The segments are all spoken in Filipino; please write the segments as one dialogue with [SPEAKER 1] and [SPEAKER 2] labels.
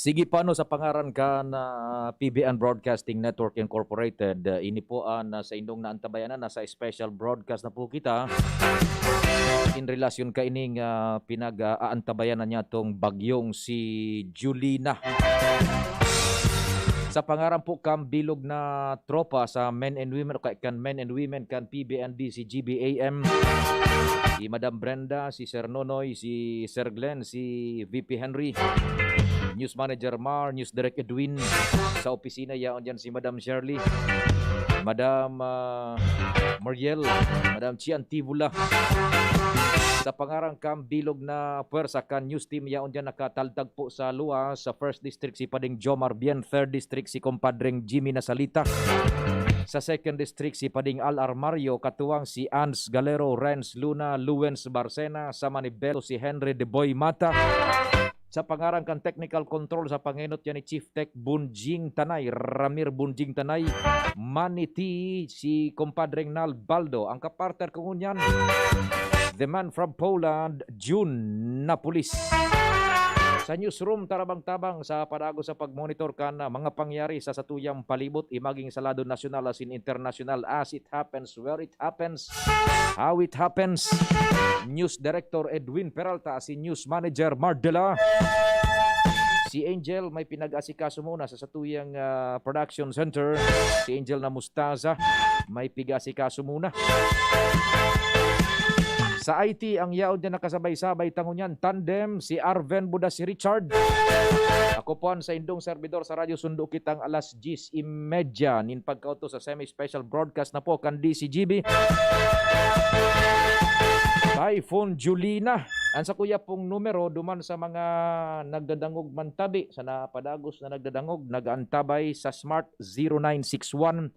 [SPEAKER 1] Sige paano sa pangaran ka na PBN Broadcasting Network Incorporated. Ini po sa indong naantabayanan, nasa special broadcast na po kita in relasyon ka ining pinag-aantabayanan niya tong bagyong si Julina. Sa pangaran po kam bilog na tropa sa men and women, kan men and women kan PBND, si GBAM, si Madam Brenda, si Sir Nonoy, si Sir Glenn, si VP Henry, News Manager Mar, News Direct Edwin, sa opisina yaon dyan si Madam Shirley, Madam Mariel, Madam Chian Tibula. Sa pangarang kam bilog na puwersa kan news team yaon dyan nakataldag po sa luwa sa 1st District si Pading Jomar Bien, 3rd District si Compadreng Jimmy Nasalita, sa 2nd District si Pading Al Armario, katuwang si Ans Galero, Renz Luna, Luwens Barcena, sa Manibelo si Henry De Boy Mata. Sa pangarang kan technical control sa panginot yan ni Chief Tech Bunjing Tanay, Ramir Bunjing Tanay, Maniti si Compadreng Nal Baldo, ang kapartner ko ngunyan the man from Poland, June Napolis. Sa newsroom, tarabang-tabang sa padago sa pagmonitor kan mga pangyari sa satuyang palibot, imaging sa lado nasyonal as in international, as it happens, where it happens, how it happens. News Director Edwin Peralta, si News Manager Mardela. Si Angel may pinag-asikaso muna sa satuyang production center. Si Angel na Mustaza may pig-asikaso muna. Sa IT, ang yaon niya nakasabay-sabay tangunyan, tandem, si Arven Buda, si Richard. Ako po sa indong servidor sa Radyo Sundo kitang alas 10:30 nin pagkauto sa semi-special broadcast na po kan DCGB. Typhoon Julina. Ang sa kuya pong numero, duman sa mga nagdadangog mantabi, sa napadagos na nagdadangog, nag-antabay sa Smart 0961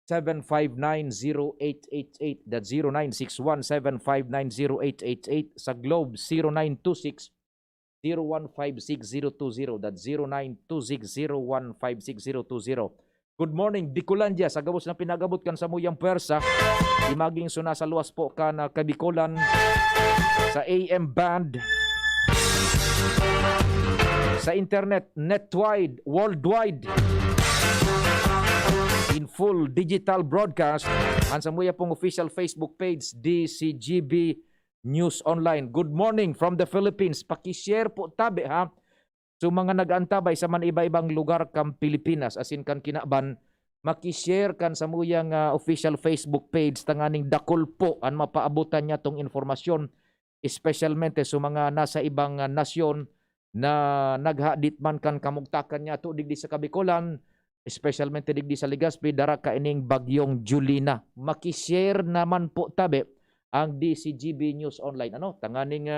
[SPEAKER 1] 7590888. That's 0961-7590888. Sa Globe 0926-0156-020. That's 0926-0156-020. Good morning, Bicolandia. Sa gabos na pinagabot kan sa muyang pwersa, imaging suna sa luwas po ka na Kabikolan, sa AM band, sa internet, netwide, worldwide, in full digital broadcast, ang samuya pong official Facebook page, DCGB News Online. Good morning from the Philippines. Pakishare po tabi ha. So mga nag-antabay sa man iba-ibang lugar kam Pilipinas, asin kan kinaban, makishare kan samuyang official Facebook page, tanganing dakol po ang mapaabutan niya tong informasyon, especialmente sa mga nasa ibang nasyon na naghadit man kan kamugtakan niya to digdi sa Kabikolan, especialmente digdi sa Legazpi, dara ka ining bagyong Julina. Makishare naman po tabi ang DCGB News Online. Ano? Tanganing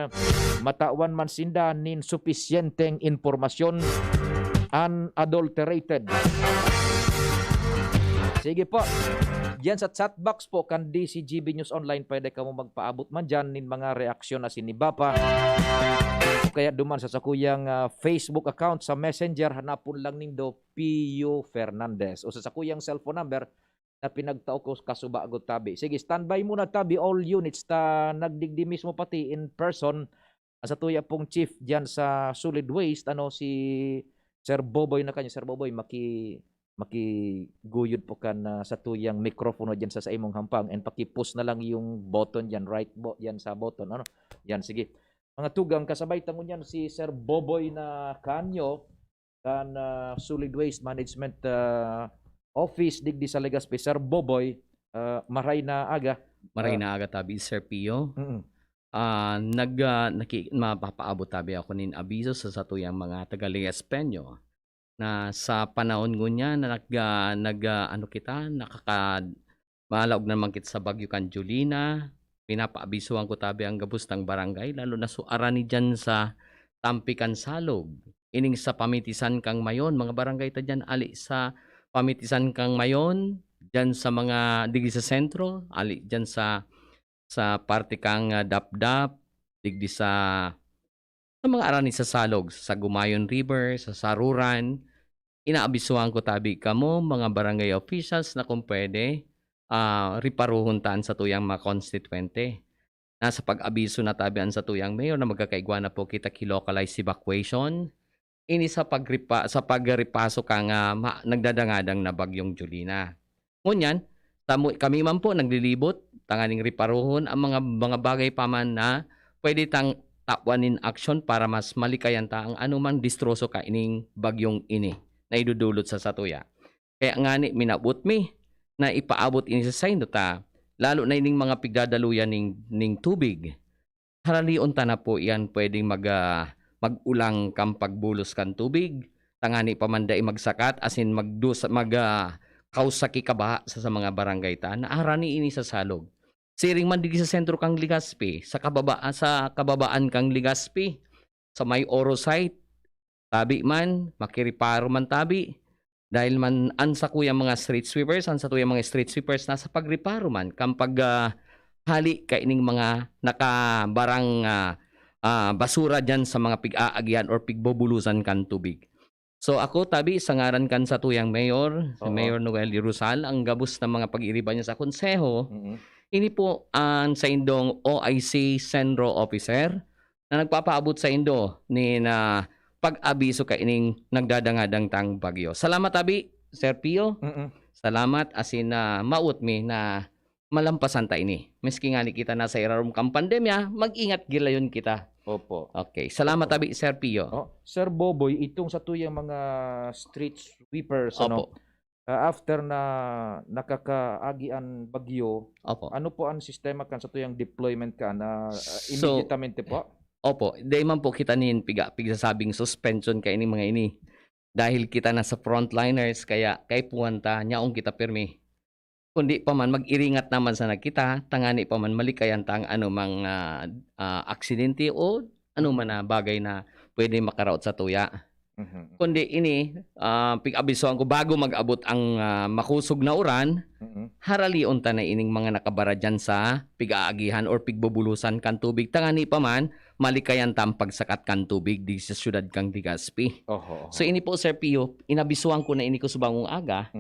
[SPEAKER 1] matawan man sinda nin sufisyenteng informasyon, unadulterated. Sige po. Diyan sa chat box po kan DCGB News Online, pwede ka mo magpaabot man dyan nin mga reaksyon na sinibapa. Kaya duman sa sakuyang Facebook account sa Messenger, hanapon lang nindo Pio Fernandez. O sa sakuyang cellphone number na pinagtao ko kasubagot tabi. Sige, standby muna tabi, all units ta nagdigdi mismo pati in person. Sa tuya pong chief diyan sa solid waste, si Sir Boboy na kanya. Sir Boboy, makiguyod po kan sa tuyang mikropono diyan sa imong hampang, and paki-push na lang yung button diyan, right yan sa button. Yan, sige. Mga tugang kasabay tangon yan si Sir Boboy na kanyo kan Solid Waste Management Office digdi sa Legazpi. Sir Boboy, maray na aga.
[SPEAKER 2] Maray na aga tabi, Sir Pio. Mapapaabot tabi ako nin abiso sa satuyang mga taga-Legazpenyo na sa panahon ngunya na malawag naman kita sa bagyo kan Julina. Pinapaabisuan ko tabi ang gabustang barangay, lalo na suara ni dyan sa Tampikan Salog. Ining sa pamitisan kang mayon, mga barangay ta dyan, ali sa pamitisan kang mayon, dyan sa mga digdi sa sentro, ali dyan sa parte kang Dapdap, digdi sa mga arani sa Salog, sa Gumayon River, sa Saruran. Inaabisuan ko tabi kamo, mga barangay officials, na kung pwede, riparuhuntan sa tuyang mga konstituente. Nasa pag-abiso na tabian sa tuyang mayor na magkakaigwa na po kita kilocalized evacuation. ini sa pagripaso ka nga nagdadangadang na bagyong Julina. Ngunyan, kami man po naglilibot tanganing riparuhon ang mga bagay pa man na pwede tang takwanin action para mas malikayan ta ang anumang distroso ka ining bagyong ini na idudulot sa satuya. Kaya nga ni minabot mi na ipaabot ini sa sayno ta, lalo na ining mga pigdadaluyan ning tubig. Haralion ta na po iyan pwedeng magulang kang pagbulos kan tubig, tangani pa man dai magsakat asin kausaki kabaha sa mga barangay ta na arani ini sa salog. Siring man digi sa sentro kang Legazpi, sa kababaan kang Legazpi, sa may Oro site, tabi man, makiriparo man tabi, dahil man ansa kuya mga street sweepers, nasa pagriparo man, kampag hali kaining mga nakabarang basura dyan sa mga pig-aagyan or pigbobulusan kan tubig. So ako tabi sa ngaran kan sa tuyang mayor, si Mayor Noel Rizal, ang gabos ng mga pag-iriba niya sa konseho, ini po sa indong OIC Centro Officer na nagpapaabot sa indo ni na pag-abiso ka ining nagdadangadang tang bagyo. Salamat abi, Sir Pio. Salamat asin na maut mi na malampasan ta ini. Miski nga ni kita nasa irarum kang pandemya, mag-ingat gilayon kita.
[SPEAKER 1] Opo.
[SPEAKER 2] Okay, salamat abi, Sir Pio.
[SPEAKER 1] Sir Boboy, itong sa tuyang mga street sweepers,
[SPEAKER 2] Opo.
[SPEAKER 1] after na nakakaagian bagyo,
[SPEAKER 2] Opo.
[SPEAKER 1] ano po ang sistema kan sa tuyang deployment ka na
[SPEAKER 2] So,
[SPEAKER 1] immediatamente po?
[SPEAKER 2] Opo, di man po kita nin pigsasabing suspension ka ini mga ini. Dahil kita nasa frontliners, kaya kay puwanta, nyaong kita pirmi. Kundi pa man, mag-iringat naman sana kita, tangani pa man malikayan tang anumang aksidente o anuman na bagay na pwede makaraot sa tuya. Kundi ini, pig-abisoan ko bago mag-abot ang makusog na uran, haralion ta na ining mga nakabara dyan sa pig-aagihan or pigbubulusan kan tubig. Tangani pa man, malikayan tam pagsakat kan tubig di sa syudad kang Legazpi. So ini po, Sir Pio, inabisuan ko na ini ko subangong aga,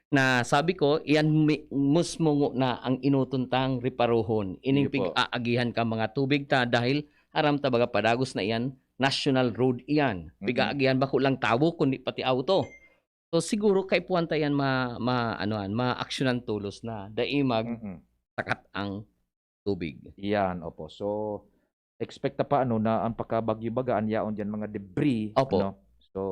[SPEAKER 2] na sabi ko, iyan musmungo na ang inutuntang riparuhon. Ining pig-aagihan ka mga tubig ta dahil aram ta baga padagos na iyan, national road iyan. Pig-aagihan ba ko lang tawo kundi pati auto. So siguro kay puwanta yan ma-aksyonan tulos na daimag sakat ang tubig.
[SPEAKER 1] Yan, opo. So expect pa na ang pagkabagyo baga anyaon diyan mga debris.
[SPEAKER 2] Opo.
[SPEAKER 1] So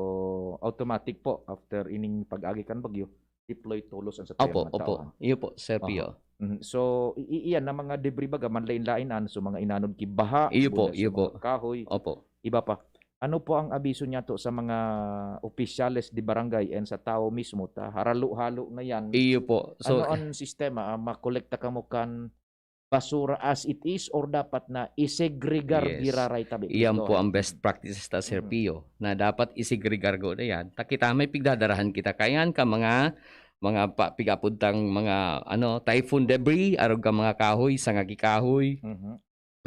[SPEAKER 1] automatic po after ining pag-agi kan bagyo, deploy tulos ang sa tuyang mga tao.
[SPEAKER 2] Opo. Iyo po, Sir Pio.
[SPEAKER 1] So iyan na mga debris baga manlain-lainan so mga inanod kibaha,
[SPEAKER 2] Iyo po.
[SPEAKER 1] kahoy.
[SPEAKER 2] Opo.
[SPEAKER 1] Iba pa. Ano po ang abiso niya to sa mga opisyales di barangay and sa tao mismo ta haralo-halo na yan?
[SPEAKER 2] Iyo po. So,
[SPEAKER 1] ano ang sistema? Makolekta ka mo kan basura as it is or dapat na isegregar giraray tabi?
[SPEAKER 2] Iyan po ang best practices ta, Sir Pio, na dapat isigregar go na yan. Takita may pigdadarahan kita kayan ka mga pigapuntang mga typhoon debris, arog ka mga kahoy, sangagi kahoy.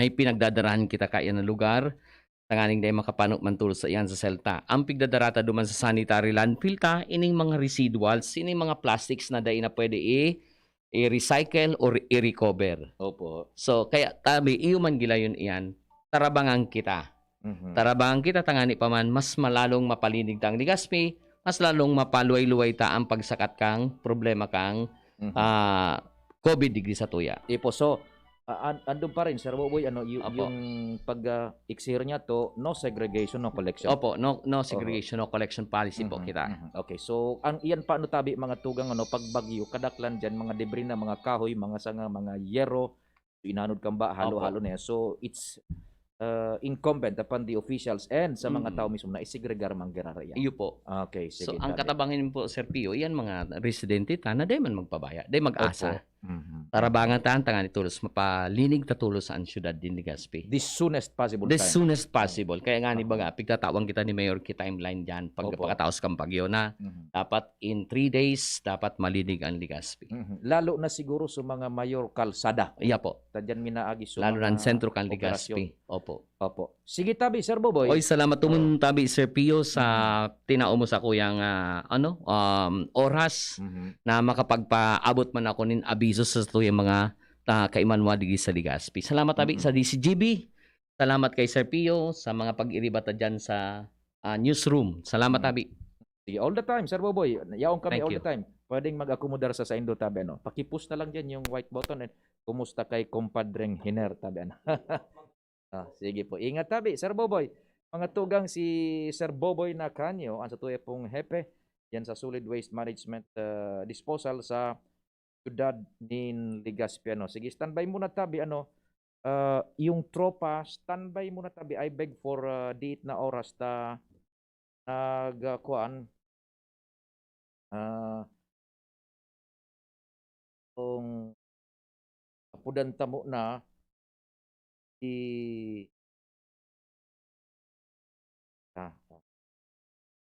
[SPEAKER 2] May pinagdadarahan kita kayan na lugar. Tanganing day makapanok man tulos sa iyan sa selta. Ang pigdadarata duman sa sanitary landfill ta, ining mga residuals, ining mga plastics na day na pwede i-recycle or i-recover.
[SPEAKER 1] Opo.
[SPEAKER 2] So, kaya tabi, iyo man gilayon iyan, tarabangan kita. Tarabangan kita, tangani pa man, mas malalong mapalinig ta ang Legazpi, mas lalong mapaluway-luway ta ang pagsakat kang problema kang COVID degree sa tuya.
[SPEAKER 1] Ipo, so, andun pa rin, Sir Boboy, yung pag-iksir niya to, no segregation, no collection.
[SPEAKER 2] Opo, no segregation, no collection policy po kita.
[SPEAKER 1] Okay, so, ang iyan pa tabi, mga tugang, pagbagyo, kadaklan dyan, mga debris na, mga kahoy, mga sanga, mga yero, inanod kang ba, halo-halo na yan. So, it's incumbent upon the officials and sa mga tao mismo na isigregar manggirara yan.
[SPEAKER 2] Iyo po.
[SPEAKER 1] Okay, sige.
[SPEAKER 2] So, ang katabangin po, Sir Pio, yan mga residente ta na day man magpabaya, day mag-asa. Tarabangan ta, tangani tulos, mapalinig ta tulos sa syudad din Legazpi.
[SPEAKER 1] The soonest possible
[SPEAKER 2] The
[SPEAKER 1] time.
[SPEAKER 2] soonest possible. Kaya nga ni baga, pigtatawang kita ni Mayor ki timeline dyan pagkataos kang bagyo na dapat in 3 days, dapat malinig ang Legazpi.
[SPEAKER 1] Lalo na siguro sa mga mayor kalsada.
[SPEAKER 2] Iya po.
[SPEAKER 1] Tadyan minaagi sa
[SPEAKER 2] Lalo
[SPEAKER 1] mga
[SPEAKER 2] na sentro kang
[SPEAKER 1] operasyon.
[SPEAKER 2] Legazpi. Opo.
[SPEAKER 1] Sige tabi, Sir Boboy.
[SPEAKER 2] Oy, salamat tumun tabi, Sir Pio, sa tinao mo sa kuyang oras na makapagpaabot man ako nin abiso sa tuyang mga kaimanwa digi sa Legazpi. Salamat tabi sa DCGB. Salamat kay Sir Pio sa mga pag-iribata dyan sa newsroom. Salamat
[SPEAKER 1] Mm.
[SPEAKER 2] Abi.
[SPEAKER 1] Sige, all the time, Sir Boboy. Yaong kami
[SPEAKER 2] Thank
[SPEAKER 1] all
[SPEAKER 2] you.
[SPEAKER 1] the time. Pwedeng mag-akomodar sa Indo tabi ano. Paki-push na lang diyan yung white button and kumusta kay kumpadreng Hiner tabi ano. Sige po. Ingat tabi, Sir Boboy. Mga tugang si Sir Boboy na kanyo, ang sa tuya pong hepe yan sa Solid Waste Management Disposal sa siyudad ni Legazpi ano. Sige, standby muna tabi ano. Yung tropa, standby muna tabi. I beg for diit na oras ta nagkuan kung apudan tamo na si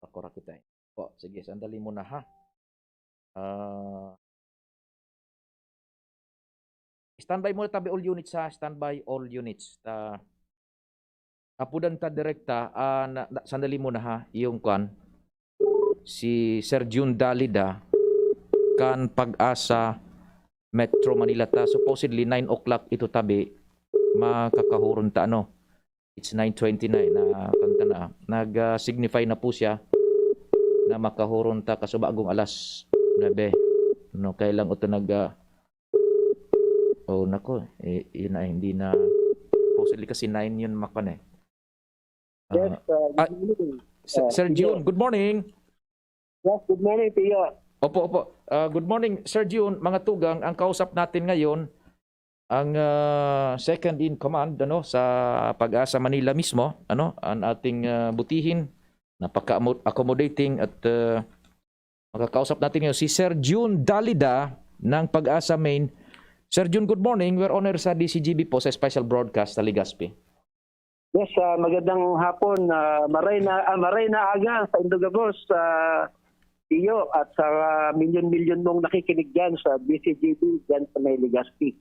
[SPEAKER 1] pakora kita eh. Sige, sandali muna ha. Standby muna tabi all units ha. Standby all units. Apudan ta direkta. Sandali muna ha. Yung kuan si Sir June Dalida kan Pag-asa Metro Manila ta. Supposedly 9 o'clock ito tabi makakahuron ta ano. It's 9:29 na kanta na. Nag-signify na po siya na makahuron ta kasubagong alas 9. No, kailang ito oh nako, yun na hindi na supposedly kasi 9 yun makan eh.
[SPEAKER 3] Yes, good morning.
[SPEAKER 1] Sir June, good morning.
[SPEAKER 3] Yes, good morning, Tio.
[SPEAKER 1] Opo. Good morning, Sir June. Mga tugang, ang kausap natin ngayon, ang second in command ano, sa Pag-asa Manila mismo, ano, ang ating butihin, napaka-accommodating at makakausap natin ngayon si Sir June Dalida ng Pag-asa Main. Sir June, good morning. We're honored sa DCGB po sa special broadcast sa Legazpi.
[SPEAKER 3] Yes, magandang hapon. Maray na aga sa Indogabos, Tio, at sa milyon-milyon mong nakikinig dyan sa DCGB dyan sa may Legazpi.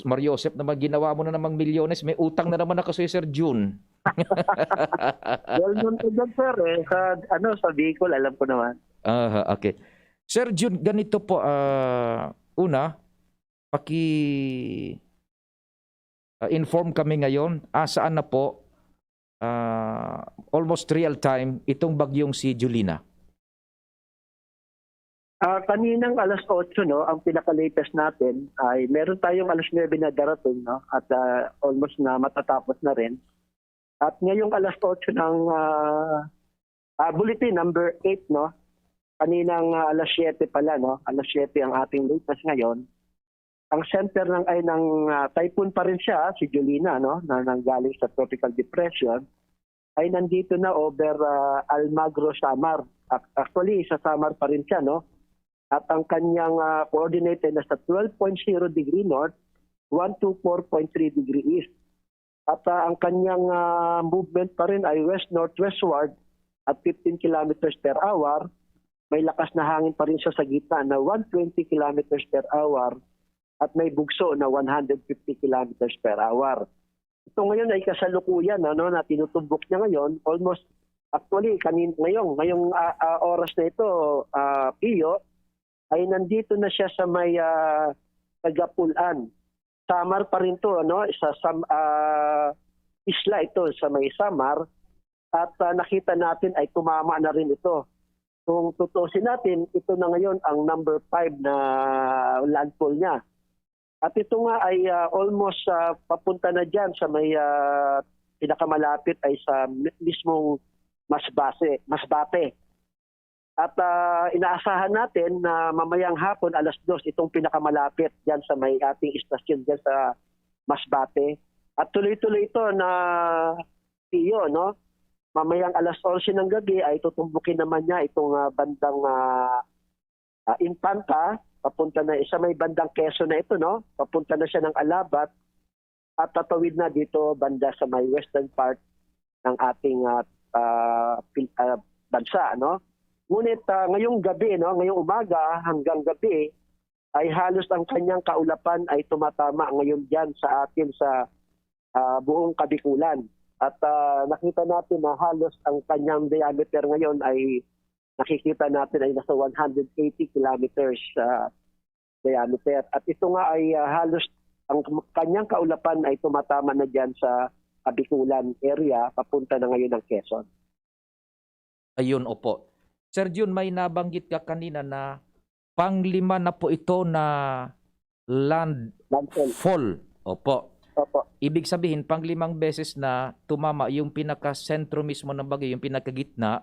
[SPEAKER 1] Mario Joseph, naman ginawa mo na namang milyones. May utang na naman ako sa Sir June.
[SPEAKER 3] Well known to dyan, sir. Sa Bicol, alam ko naman.
[SPEAKER 1] Okay. Sir June, ganito po. Una, inform kami ngayon. Saan na po almost real time itong bagyong si Julina?
[SPEAKER 3] Kaninang alas 8, no, ang pinaka-latest natin ay meron tayong alas 9 na darating, no, at almost na matatapos na rin. At ngayong alas 8 ng bulletin number 8, no, kaninang alas 7 pala, no, alas 7 ang ating latest ngayon. Ang center ng typhoon pa rin siya, si Julina, no, na nanggaling sa tropical depression, ay nandito na over Almagro, Samar. Actually, sa Samar pa rin siya, no? At ang kanyang coordinate ay nasa 12.0 degree north, 124.3 degree east. At ang kanyang movement pa rin ay west-northwestward at 15 kilometers per hour. May lakas na hangin pa rin siya sa gitna na 120 kilometers per hour at may bugso na 150 kilometers per hour. Ito ngayon ay kasalukuyan, ano, na tinutumbok niya ngayon. Almost, actually, ngayong oras na ito, Pio, ay nandito na siya sa may Tagapulan. Samar pa rin to, no? Isla ito sa may Samar. At nakita natin ay tumama na rin ito. Kung tutusin natin, ito na ngayon ang number 5 na landfall niya. At ito nga ay almost papunta na dyan sa may pinakamalapit ay sa mismong Masbate. At inaasahan natin na mamayang hapon, alas 2, itong pinakamalapit dyan sa may ating istasyon dyan sa Masbate. At tuloy-tuloy ito na Pio, no? Mamayang alas 11 ng gabi ay tutumbukin naman niya itong bandang Infanta. Papunta na sa may bandang Quezon na ito, no? Papunta na siya ng Alabat at tatawid na dito banda sa may western part ng ating bansa, no? Ngunit ngayong gabi, no, ngayong umaga hanggang gabi ay halos ang kanyang kaulapan ay tumatama ngayon diyan sa atin sa buong Kabikulan. At nakita natin na halos ang kanyang diameter ngayon ay nakikita natin ay nasa 180 kilometers diameter. At ito nga ay halos ang kanyang kaulapan ay tumatama na diyan sa Kabikulan area papunta na ngayon ng Quezon.
[SPEAKER 1] Ayun, opo. Sir Jun, may nabanggit ka kanina na panglima na po ito na
[SPEAKER 3] Landfall.
[SPEAKER 1] landfall. Opo.
[SPEAKER 3] Opo.
[SPEAKER 1] Ibig sabihin, panglimang beses na tumama yung pinaka-sentro mismo ng bagyo, yung pinakagitna.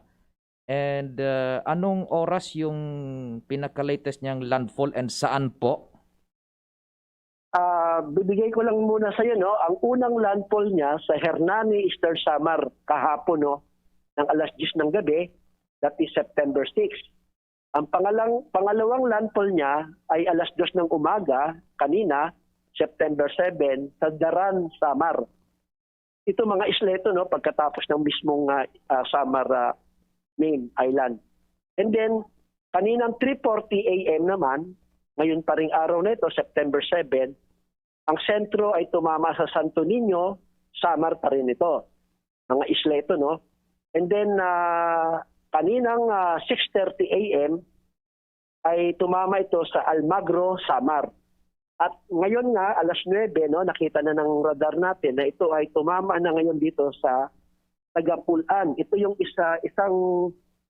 [SPEAKER 1] And anong oras yung pinaka-latest niyang landfall and saan po?
[SPEAKER 3] Bibigay ko lang muna sa iyo, no? Ang unang landfall niya sa Hernani, Eastern Samar kahapon, no? Ng alas 10 ng gabi, that is September 6. Ang pangalawang landfall niya ay alas 2 ng umaga kanina, September 7 sa Daran, Samar. Ito mga isleto, no, pagkatapos ng mismong Samar main island. And then kaninang 3:40 AM naman, ngayon pa ring araw na ito, September 7, ang sentro ay tumama sa Santo Niño, Samar pa rin ito. Mga isleto, no? And then kaninang 6:30 AM ay tumama ito sa Almagro, Samar. At ngayon nga, alas 9, no, nakita na ng radar natin na ito ay tumama na ngayon dito sa Tagapulan. Ito yung isang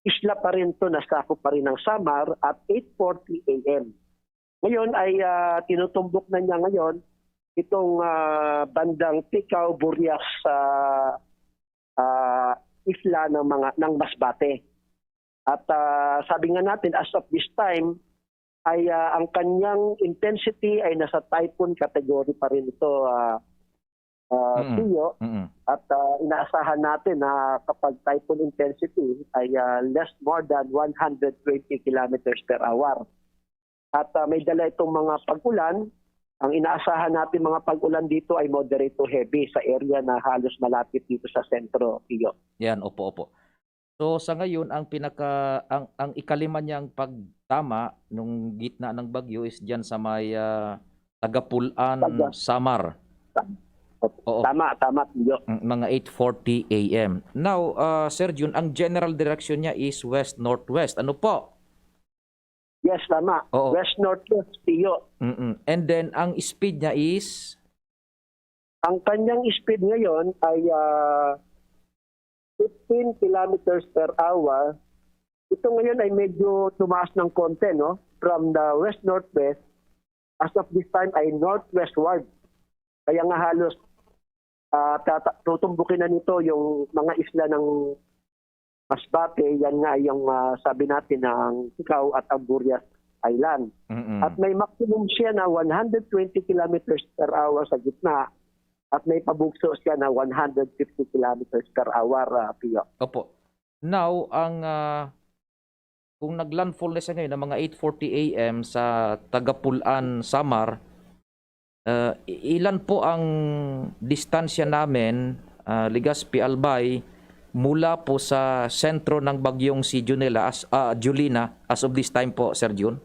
[SPEAKER 3] isla pa rin to na sakop pa rin ng Samar at 8:40 AM. Ngayon ay tinutumbok na niya ngayon itong bandang Ticao, Burias sa isla ng Masbate. At sabi nga natin, as of this time, ay ang kanyang intensity ay nasa typhoon category pa rin ito, Tiyo. At inaasahan natin na kapag typhoon intensity ay more than 120 kilometers per hour. At may dala itong mga pag-ulan. Ang inaasahan natin mga pag-ulan dito ay moderate to heavy sa area na halos malapit dito sa sentro, Tiyo.
[SPEAKER 1] Yan, opo. So sa ngayon ang ang ikalima niyang pagtama nung gitna ng bagyo is diyan sa may Tagapulan, Samar. Oo.
[SPEAKER 3] Tama, Tiyo.
[SPEAKER 1] Mga 8:40 AM. Now, Sir Jun, ang general direction niya is west-northwest. Ano po?
[SPEAKER 3] Yes, tama.
[SPEAKER 1] Oo.
[SPEAKER 3] West-northwest, Tiyo.
[SPEAKER 1] And then ang speed niya is
[SPEAKER 3] Ang kanyang speed ngayon ay 15 kilometers per hour. Ito ngayon ay medyo tumaas ng konti, no? From the west-northwest, as of this time ay northwestward. Kaya nga halos tutumbukin na nito yung mga isla ng Masbate. Yan nga yung sabi natin ng Ticao at Amburias Island. At may maximum siya na 120 kilometers per hour sa gitna. At may pabugso siya na 150 kilometers per hour, Pio.
[SPEAKER 1] Opo. Now, kung naglandfall na siya ngayon ng mga 8:40 AM sa Tagapulan, Samar, ilan po ang distansya namin, Legazpi, Albay, mula po sa sentro ng bagyong si Julina as of this time po, Sir Jun?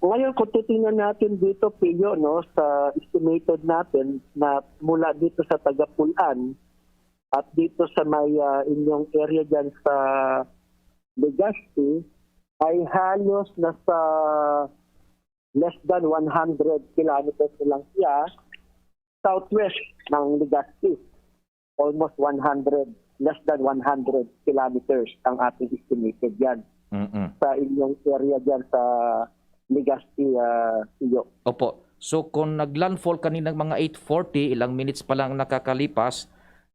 [SPEAKER 3] Ngayon kung titingnan natin dito, Pio, no, sa estimated natin na mula dito sa Tagapulan at dito sa may inyong area dyan sa Legazpi ay halos nasa less than 100 kilometers lang siya southwest ng Legazpi. Almost 100, less than 100 kilometers ang ating estimated yan. Sa inyong area dyan sa Legazpi, Tiyo.
[SPEAKER 1] Opo. So kung naglandfall kaninang mga 8:40, ilang minutes pa lang nakakalipas,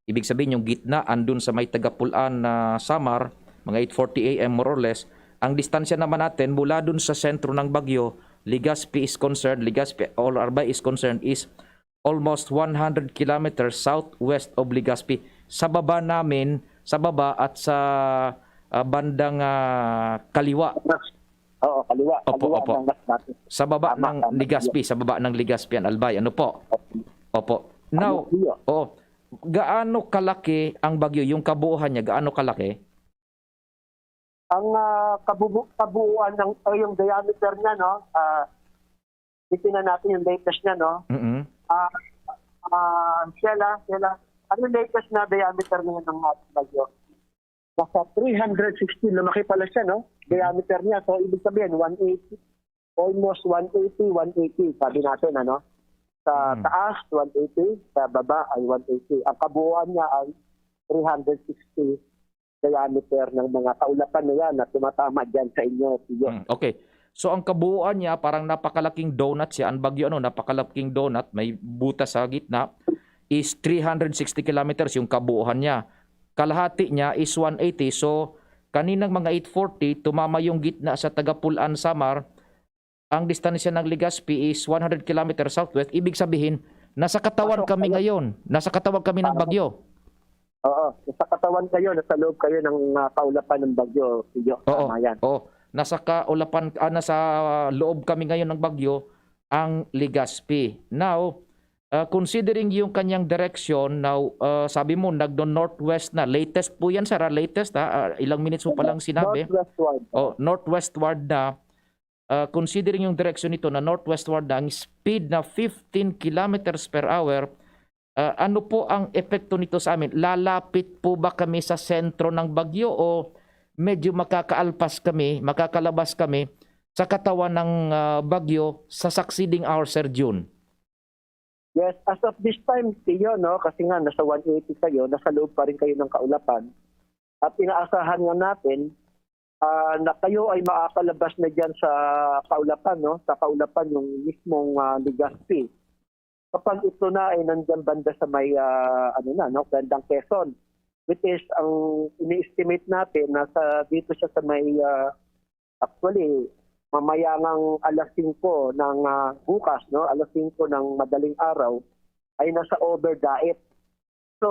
[SPEAKER 1] ibig sabihin yung gitna andun sa may Tagapulan na Samar, mga 8:40 AM more or less. Ang distansya naman natin mula dun sa sentro ng bagyo, Legazpi or Albay is concerned, is almost 100 kilometers southwest of Legazpi. Sa baba at sa bandang kaliwa.
[SPEAKER 3] Oo, kaliwa.
[SPEAKER 1] Opo.
[SPEAKER 3] Ng Masbate.
[SPEAKER 1] Sa baba ng Legazpi and Albay. Ano po? Opo. Now, gaano kalaki ang bagyo? Yung kabuuhan niya, gaano kalaki?
[SPEAKER 3] Ang kabuuan ng yung diameter niya, no? Titingnan natin yung latest niya, no? Sheila, ano yung latest na diameter niya ng bagyo? Nasa 360, lumaki pala siya, no? Diameter niya. So, ibig sabihin, 180. Almost 180, sabi natin, ano? Sa taas, 180. Sa baba ay 180. Ang kabuuan niya ay 360 diameter ng mga kaulapan na yan na tumatama dyan sa inyo. Tiyo.
[SPEAKER 1] Okay. So ang kabuuan niya parang napakalaking donut siya. Ang bagyo napakalaking donut, may butas sa gitna, is 360 kilometers yung kabuuan niya. Kalahati niya is 180. So kaninang mga 8:40 tumama yung gitna sa Tagapulan, Samar. Ang distansya ng Legazpi is 100 kilometers southwest. Ibig sabihin, nasa katawan kami ngayon. Nasa katawan kami ng bagyo.
[SPEAKER 3] Oo. Sa katawan kayo, nasa loob kayo ng kaulapan ng bagyo. Tiyo.
[SPEAKER 1] Oo.
[SPEAKER 3] Tama yan.
[SPEAKER 1] Oo. Nasa loob kami ngayon ng bagyo ang Legazpi. Now, considering yung kanyang direction, now sabi mo nagdo-northwest na. Latest po yan, sir. Latest ilang minutes mo pa lang sinabi.
[SPEAKER 3] Northwestward.
[SPEAKER 1] Northwestward na. Considering yung direction nito na northwestward na, ang speed na 15 kilometers per hour, ano po ang epekto nito sa amin? Lalapit po ba kami sa sentro ng bagyo o medyo makakalabas kami sa katawan ng bagyo sa succeeding hour, Sir June?
[SPEAKER 3] Yes, as of this time, Tiyo, no? Kasi nga nasa 180 kayo, nasa loob pa rin kayo ng kaulapan. At inaasahan nga natin na kayo ay makakalabas na dyan sa kaulapan, no? Sa kaulapan yung mismong Legazpi. Kapag ito na ay nandyan banda sa may bandang Quezon, which is ang ini-estimate natin nasa dito siya sa may actually mamayangang alas 5 ng bukas, no? Alas 5 ng madaling araw ay nasa overdaet. So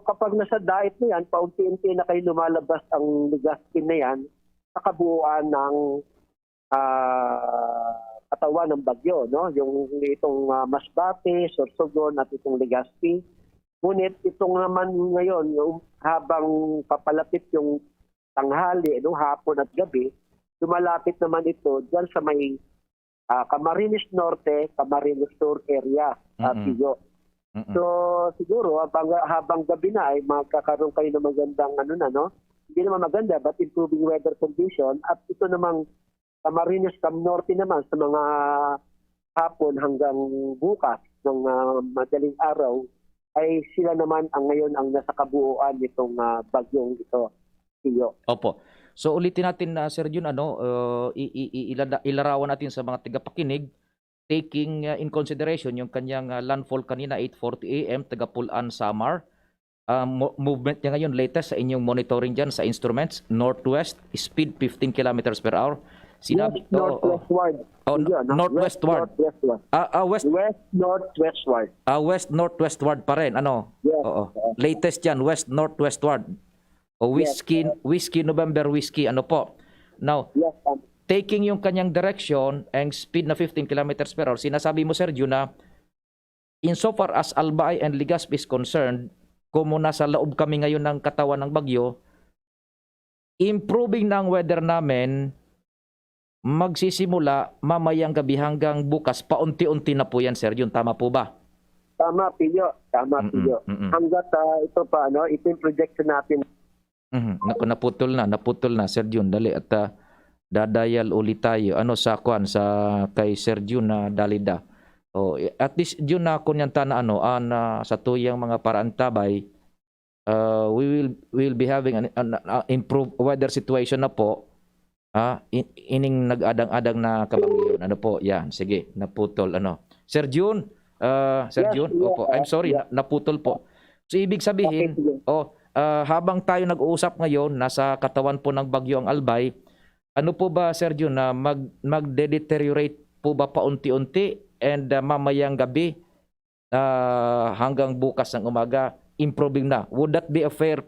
[SPEAKER 3] kapag nasa daet na yan, paunti-unti na kayo lumalabas ang Legazpi na yan sa kabuuan ng katawan ng bagyo, no? Yung itong Masbate, Sorsogon at itong Legazpi. Ngunit itong naman ngayon, habang papalapit yung tanghali, hapon at gabi, lumalapit naman ito dyan sa may Camarines Norte, Camarines Sur area, Tiyo. So siguro habang gabi na ay magkakaroon kayo ng magandang hindi naman maganda but improving weather condition, at ito namang Camarines Norte naman sa mga hapon hanggang bukas ng madaling araw ay sila naman ngayon ang nasa kabuuan nitong bagyong ito, Tiyo.
[SPEAKER 1] Opo. So ulitin natin na Sir Jun, ilarawan natin sa mga tagapakinig, taking in consideration yung kanyang landfall kanina 8:40 AM Tagapulan, Samar. Movement niya ngayon latest sa inyong monitoring dyan sa instruments, northwest, speed 15 kilometers per hour.
[SPEAKER 3] Northwestward.
[SPEAKER 1] Northwestward.
[SPEAKER 3] West-northwestward.
[SPEAKER 1] West northwestward pa rin.
[SPEAKER 3] Yes.
[SPEAKER 1] Oo. Latest yan, west northwestward. Whiskey November whiskey, po. Now,
[SPEAKER 3] Yes.
[SPEAKER 1] taking yung kanyang direction ang speed na 15 kilometers per hour, sinasabi mo, Sergio, na insofar as Albay and Legazpi is concerned, kung nasa loob kami ngayon ng katawan ng bagyo, improving ng weather namin magsisimula mamayang gabi hanggang bukas, paunti-unti na po yan, Sergio. Tama po ba?
[SPEAKER 3] Tama, Tiyo. Hanggat ito pa, ito yung projection natin.
[SPEAKER 1] Naputol na, Sergio. Dali at dadayal ulit tayo. Sa kay Sergio na dalida. At least yun na kunyanta na sa tuyang mga parantabay, we will be having an improved weather situation na po. Ining nag-adang-adang na kabangyo. Po? Yan, sige, naputol. Sir June, opo, I'm sorry, naputol po. So ibig sabihin, habang tayo nag-uusap ngayon, nasa katawan po ng bagyo ang Albay, ano po ba, Sir June, na magde-deteriorate po ba paunti-unti and mamayang gabi hanggang bukas ng umaga, improving na? Would that be a fair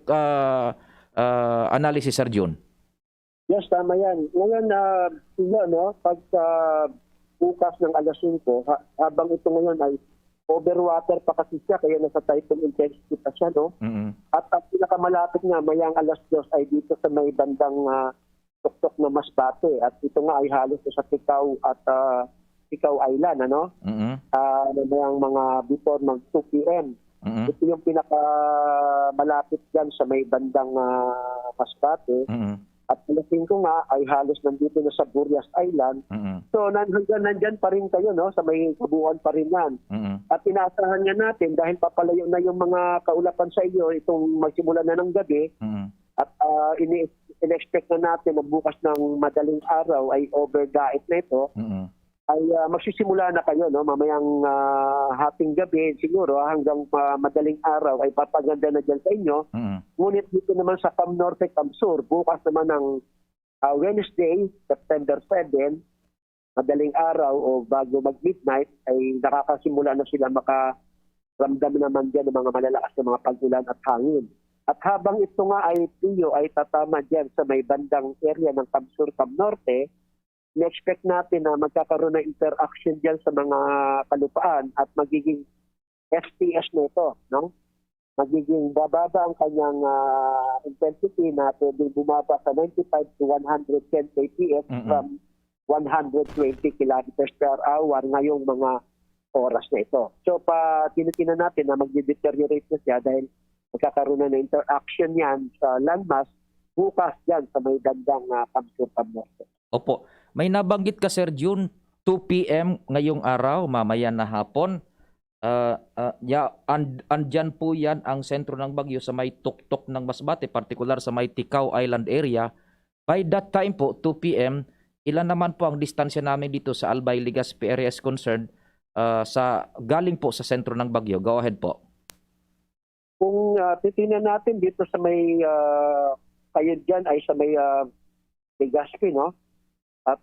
[SPEAKER 1] analysis, Sir June?
[SPEAKER 3] Yes, tama yan. Ngayon, pag bukas ng alas 5, habang ito ngayon ay overwater pa kasi siya, kaya nasa typhoon intensity pa siya, no? At ang pinakamalapit nga, mayang alas 2 ay dito sa may bandang tuktok na Masbate. At ito nga ay halos sa Ticao at Ticao Island, mayang mga before mag 2 p.m. Ito yung pinakamalapit dyan sa may bandang Masbate. At pinasin ko nga ay halos nandito na sa Burias Island. So nandyan pa rin kayo, sa may kabuuan pa rin yan. At inaasahan nga natin dahil papalayo na yung mga kaulapan sa iyo itong magsimula na ng gabi, At in-expect na natin na bukas ng madaling araw ay overdaet na ito,
[SPEAKER 1] Mm-mm.
[SPEAKER 3] ay magsisimula na kayo, no? Mamayang hating gabi, siguro hanggang madaling araw ay papaganda na dyan sa inyo.
[SPEAKER 1] Mm-mm.
[SPEAKER 3] Ngunit dito naman sa Cam Norte, Cam Sur, bukas naman ng Wednesday, September 7, madaling araw o bago mag-midnight, ay nakakasimula na sila makaramdam naman dyan ng mga malalakas na mga pag-ulan at hangin. At habang ito nga ay Pio ay tatama dyan sa may bandang area ng Cam Sur, Cam Norte, in-expect natin na magkakaroon ng interaction dyan sa mga kalupaan at magiging FPS na ito, no? Magiging bababa ang kanyang intensity na pwedeng bumaba sa 95 to 110 kph from 120 kilometers per hour ngayong mga oras na ito. So, tinitingnan natin na mag-deteriorate na siya dahil magkakaroon na ng interaction yan sa landmass bukas dyan sa may bandang Cam Sur, Cam Norte.
[SPEAKER 1] Opo. May nabanggit ka, Sir June, 2 p.m. ngayong araw, mamaya na hapon. Andyan po yan ang sentro ng bagyo sa may tuktok ng Masbate, particular sa may Ticao Island area. By that time po, 2 p.m., ilan naman po ang distansya namin dito sa Albay, Legazpi area is concerned galing po sa sentro ng bagyo? Go ahead po.
[SPEAKER 3] Kung titingnan natin dito sa may kayo dyan ay sa may Legazpi, no? At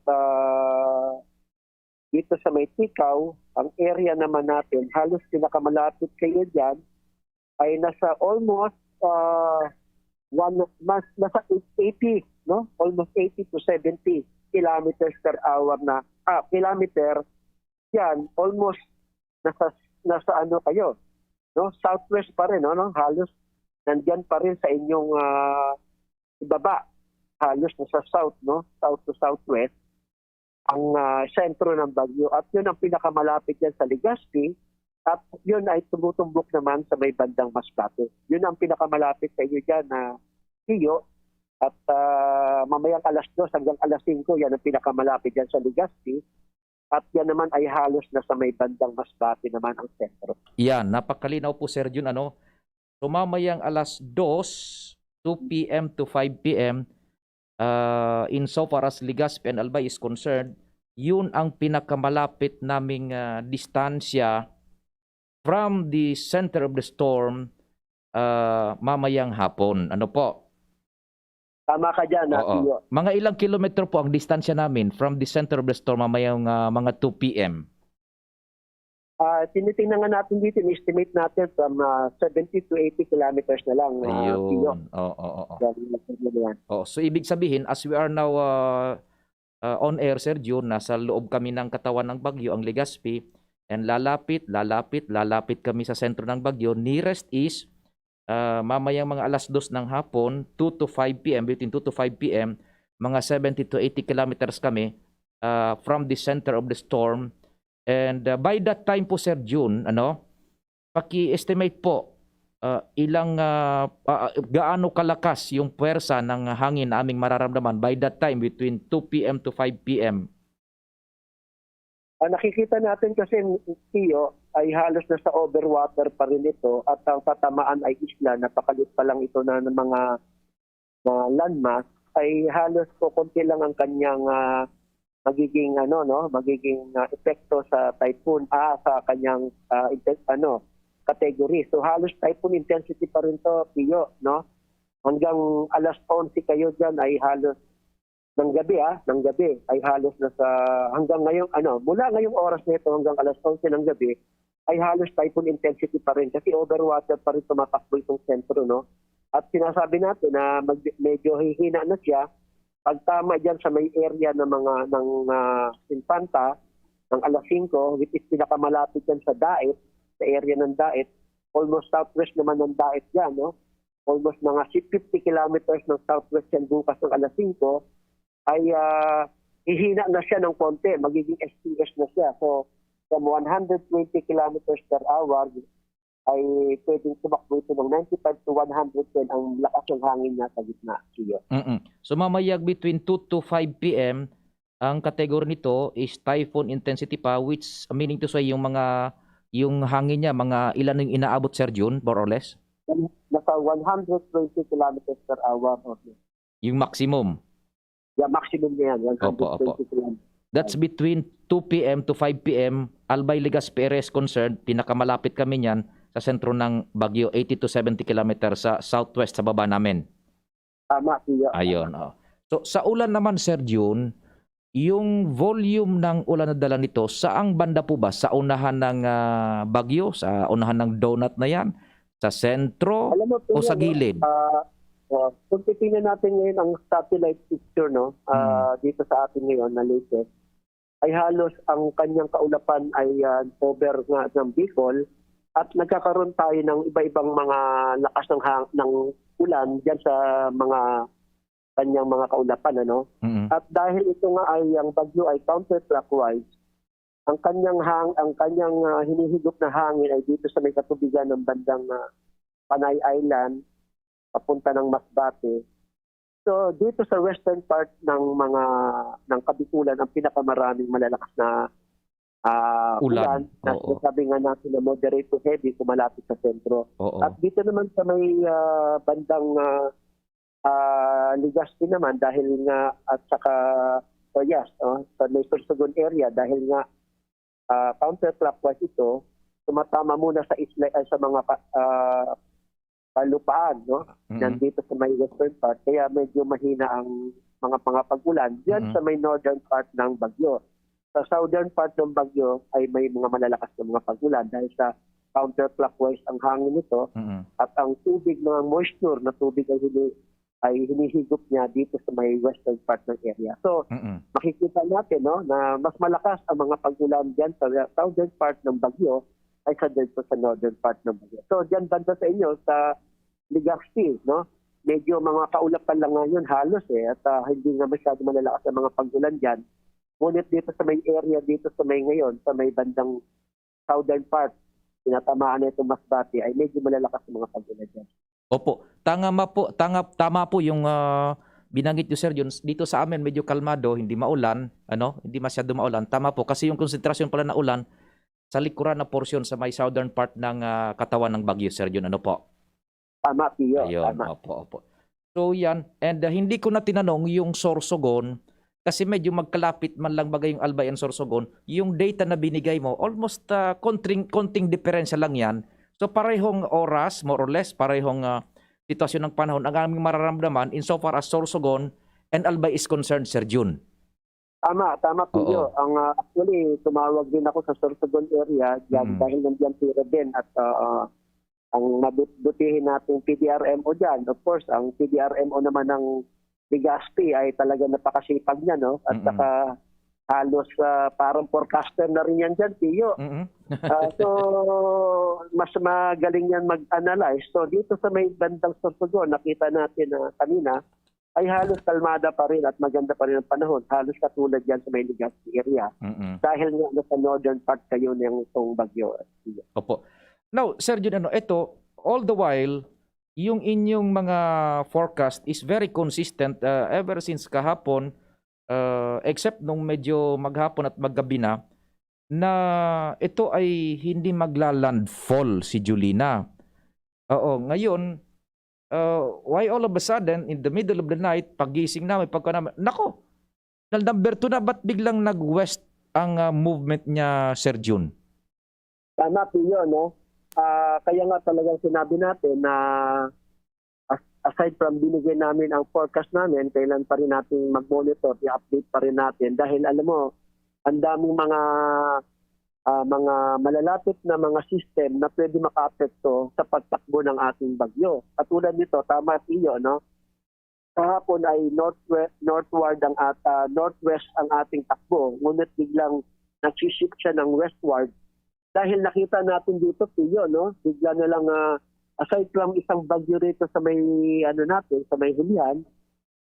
[SPEAKER 3] dito sa may Ticao, ang area naman natin, halos pinakamalapit kayo dyan, ay nasa almost nasa 80, no? Almost 80 to 70 kilometers per hour na kilometer yan, almost nasa ano kayo, no? Southwest pa rin, no? Halos nandiyan pa rin sa inyong ibaba. Halos nasa south, no? South to southwest ang sentro ng bagyo. At yun ang pinakamalapit yan sa Legazpi. At yun ay tumutumbok naman sa may bandang Masbate. Yun ang pinakamalapit sa inyo dyan na Pio. At mamayang alas 2 hanggang alas 5, yan ang pinakamalapit yan sa Legazpi. At yan naman ay halos na sa may bandang Masbate naman ang sentro.
[SPEAKER 1] Yan, napakalinaw po, Sir June. So mamayang alas 2 p.m. to 5 p.m., insofar as Legazpi and Albay is concerned, yun ang pinakamalapit naming distansya from the center of the storm mamayang hapon. Ano po?
[SPEAKER 3] Tama ka dyan, Pio.
[SPEAKER 1] Mga ilang kilometro po ang distansya namin from the center of the storm mamayang mga 2 p.m.?
[SPEAKER 3] Tinitingnan nga natin dito, estimate natin from 70 to 80 kilometers na lang.
[SPEAKER 1] Ayun. So ibig sabihin, as we are now on air, Sir June, nasa loob kami ng katawan ng bagyo, ang Legazpi, and lalapit kami sa sentro ng bagyo. Nearest is mamayang mga alas 2 ng hapon, 2 to 5 p.m., between 2 to 5 p.m., mga 70 to 80 kilometers kami from the center of the storm. And by that time po, Sir June, paki-estimate po gaano kalakas yung puwersa ng hangin na aming mararamdaman by that time between 2 p.m. to 5 p.m.
[SPEAKER 3] Nakikita natin kasi, Pio, ay halos na sa overwater pa rin ito at ang tatamaan ay isla, napakalit pa lang ito na ng mga landmass, ay halos po konti lang ang kanyang magiging epekto sa typhoon sa kanyang category. So halos typhoon intensity pa rin to, Pio, no? Hanggang alas 11 kayo diyan ay halos ng gabi ay halos na sa hanggang ngayong mula ngayong oras nito hanggang alas 11 ng gabi ay halos typhoon intensity pa rin kasi overwater pa rin tumatakbo itong sentro, no? At sinasabi natin na medyo hihina na siya pagtama diyan sa may area ng Infanta ng alas 5, which is pinakamalapit yan sa Daet, sa area ng Daet, almost southwest naman ng Daet yan, no? Almost mga 50 kilometers ng southwest yan bukas ng alas 5, ay hihina na siya ng konti, magiging STS na siya. So, from 120 kilometers per hour, ay pwedeng tumakbo ito ng 95 to 110 ang lakas ng hangin niya sa gitna.
[SPEAKER 1] So mamayag between 2 to 5 p.m. ang kategory nito is typhoon intensity pa, which meaning to say yung hangin niya, mga ilan yung inaabot, Sir June, more or less?
[SPEAKER 3] nasa 120 kilometers per hour.
[SPEAKER 1] Yung maximum.
[SPEAKER 3] Yeah, maximum niya yan, 120
[SPEAKER 1] Opo.
[SPEAKER 3] kilometers.
[SPEAKER 1] That's between 2 p.m. to 5 p.m. Albay, Legazpi area is concerned. Pinakamalapit kami niyan sa sentro ng Baguio, 80 to 70 kilometers sa southwest sa baba namin.
[SPEAKER 3] Tama, Tiyo.
[SPEAKER 1] Ayun. Oh. So sa ulan naman, Sir June, yung volume ng ulan na dala nito, saang banda po ba? Sa unahan ng Baguio? Sa unahan ng donut na yan? Sa sentro
[SPEAKER 3] Alam mo,
[SPEAKER 1] o
[SPEAKER 3] Tiyo,
[SPEAKER 1] sa gilid?
[SPEAKER 3] kung titingnan natin ngayon ang satellite picture dito sa atin ngayon na latest, ay halos ang kanyang kaulapan ay cover nga ng Bicol at nagkakaroon tayo ng iba-ibang mga lakas ng ulan diyan sa mga kanyang mga kaulapan, ano.
[SPEAKER 1] Mm-mm.
[SPEAKER 3] At dahil ito nga ay ang bagyo ay counterclockwise, ang kanyang hinihigop na hangin ay dito sa may katubigan ng bandang Panay Island papunta ng Masbate. So dito sa western part ng Kabikulan ang pinakamaraming malalakas na ulan na
[SPEAKER 1] Oo.
[SPEAKER 3] sinasabi nga natin na moderate to heavy kumalapit sa sentro.
[SPEAKER 1] Oo.
[SPEAKER 3] At dito naman sa may bandang Legazpi naman dahil nga at saka sa may Sorsogon area dahil nga counterclockwise ito, tumatama muna sa isla sa mga palupaan, no? Nandito sa may western part, kaya medyo mahina ang mga pag-ulan diyan sa may northern part ng bagyo. Sa southern part ng bagyo ay may mga malalakas na mga pag-ulan dahil sa counterclockwise ang hangin nito at ang tubig, mga moisture na tubig ay hinihigop niya dito sa may western part ng area. So, makikita natin na mas malakas ang mga pag-ulan diyan sa southern part ng bagyo ay dito sa northern part ng bagyo. So, diyan banda sa inyo, sa Legazpi, medyo mga kaulapan lang ngayon halos at hindi nga masyado malalakas ang mga pag-ulan diyan. Ngunit dito sa may area, dito sa may ngayon, sa may bandang southern part, tinatamaan na itong Masbate, ay medyo malalakas ang mga pag-ulan diyan.
[SPEAKER 1] Opo. Tama po yung binanggit niyo, Sir Jun. Dito sa amin medyo kalmado, hindi maulan, hindi masyado maulan. Tama po kasi yung konsentrasyon pala na ulan sa likuran na portion sa may southern part ng katawan ng Baguio, Sir Jun. Ano po?
[SPEAKER 3] Tama, Pio.
[SPEAKER 1] Ayun,
[SPEAKER 3] Tama.
[SPEAKER 1] opo. So yan, and hindi ko na tinanong yung Sorsogon kasi medyo magkalapit man lang bagay yung Albay and Sorsogon. Yung data na binigay mo, almost konting diferensya lang yan. So parehong oras, more or less, parehong sitwasyon ng panahon ang aming mararamdaman insofar as Sorsogon and Albay is concerned, Sir Jun.
[SPEAKER 3] Tama, Pio. Actually, tumawag din ako sa Sorsogon area dyan, dahil nandiyan si Reben at ang mabutihin nating PDRMO dyan. Of course, ang PDRMO naman ng Legazpi ay talaga napakasipag niya, no? At saka halos parang forecaster na rin yan dyan, Pio. So, mas magaling yan mag-analyze. So, dito sa may bandang Sorsogon, nakita natin kanina, ay halos kalmada pa rin at maganda pa rin ang panahon. Halos katulad yan sa may Legazpi area. Dahil nga sa northern part kayo ng itong bagyo.
[SPEAKER 1] Opo. Now, Sir Jun, ito, all the while, yung inyong mga forecast is very consistent ever since kahapon, except nung medyo maghapon at maggabi na ito ay hindi magla-landfall si Julina. Oo, ngayon, why all of a sudden, in the middle of the night, pagising namin, nako, number 2 na, ba't biglang nag-west ang movement niya, Sir Jun?
[SPEAKER 3] Tama po yun, no? Kaya nga talagang sinabi natin na aside from binigay namin ang forecast namin, kailan pa rin natin mag-monitor, i-update pa rin natin. Dahil alam mo, ang daming mga malalapit na mga system na pwede maka-apekto sa pagtakbo ng ating bagyo. Katulad nito, tama iyo, no? Kahapon ay northward northwest ang ating takbo, ngunit biglang nag-shift siya ng westward. Dahil nakita natin dito, Pio, no? Bigla na lang, aside from isang bagyo rito sa may, sa may Hulihan,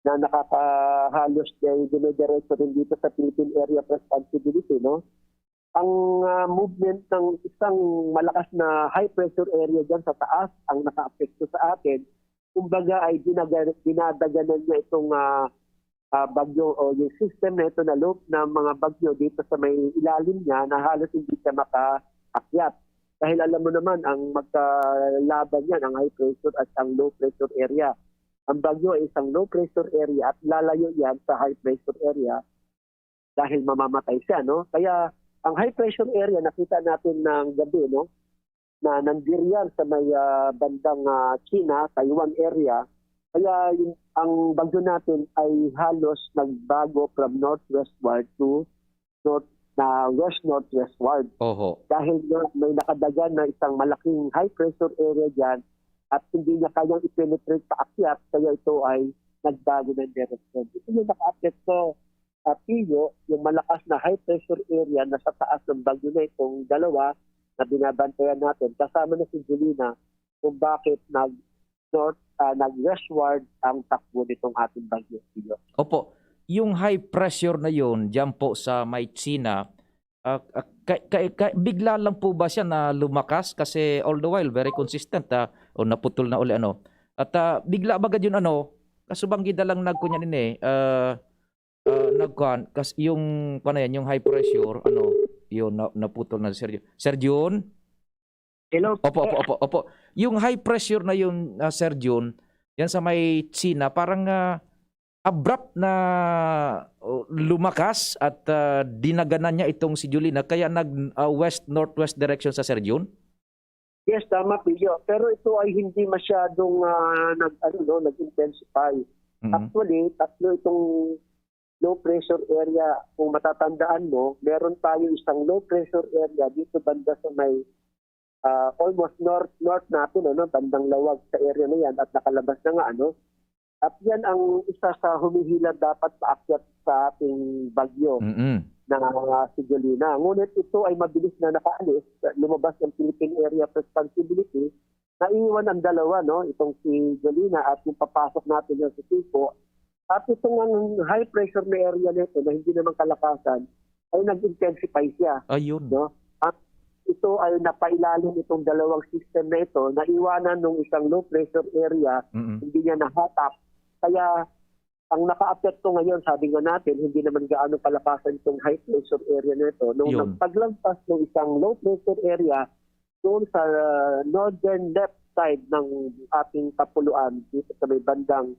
[SPEAKER 3] na nakakahalos ay dumidiretso rin dito sa Philippine Area of Responsibility, no? Ang movement ng isang malakas na high pressure area dyan sa taas, ang naka-apekto sa atin, kumbaga ay dinadaganan niya itong bagyo o yung system na ito na loop ng mga bagyo dito sa may ilalim niya na halos hindi siya makaakyat. Dahil alam mo naman, ang magkalaban yan, ang high pressure at ang low pressure area. Ang bagyo ay isang low pressure area at lalayo yan sa high pressure area dahil mamamatay siya, no? Kaya ang high pressure area, nakita natin ng gabi, no? Na nandiriyan sa may bandang China, Taiwan area. Kaya ang bagyo natin ay halos nagbago from northwestward to west-northwestward.
[SPEAKER 1] Oho.
[SPEAKER 3] Dahil may nakadagan na isang malaking high pressure area dyan at hindi niya kayang i-penetrate sa akyat, kaya ito ay nagbago ng direction. Ito yung naka-update ko at iyo, yung malakas na high pressure area na sa taas ng bagyo na itong dalawa na binabantayan natin. Kasama na si Julina kung bakit nag-westward ang takbo nitong ating bagyo.
[SPEAKER 1] Opo. Yung high pressure na yun, dyan po sa may China, bigla lang po ba siya na lumakas? Kasi all the while, very consistent, o naputol na uli, ano. At bigla bagad yun, ano, kasubanggida lang nagkunya nini, nagkuhan, kasi yung, yung high pressure, ano, yun, naputol na si Sergio. Sergio?
[SPEAKER 3] Hello?
[SPEAKER 1] Opo. Yung high pressure na yun, Sergio, yan sa may China, parang, abrupt na lumakas at dinaganan niya itong si Julina kaya nag-west-northwest direction sa Sergion?
[SPEAKER 3] Yes, tama, Pilyo. Pero ito ay hindi masyadong nag-intensify. Actually, tatlo itong low pressure area. Kung matatandaan mo, meron tayo isang low pressure area dito banda sa may almost north natin, bandang lawag sa area na yan at nakalabas na nga, At yan ang isa sa humihila dapat paakyat sa ating bagyo na si Julina. Ngunit ito ay mabilis na nakaalis, lumabas ng Philippine Area of Responsibility, naiwan ang dalawa, itong si Julina at yung papasok natin sa Sipo. At itong high pressure na area nito na hindi naman kalakasan, ay nag-intensify siya.
[SPEAKER 1] Ayun.
[SPEAKER 3] At ito ay napailalim itong dalawang system na ito, naiwanan ng isang low pressure area, hindi niya nahatap. Kaya ang naka-apekto ngayon, sabi nga natin, hindi naman gaano palakasan itong high pressure area nito. Nung nagpaglampas ng isang low pressure area doon sa northern left side ng ating kapuluan, dito sa may bandang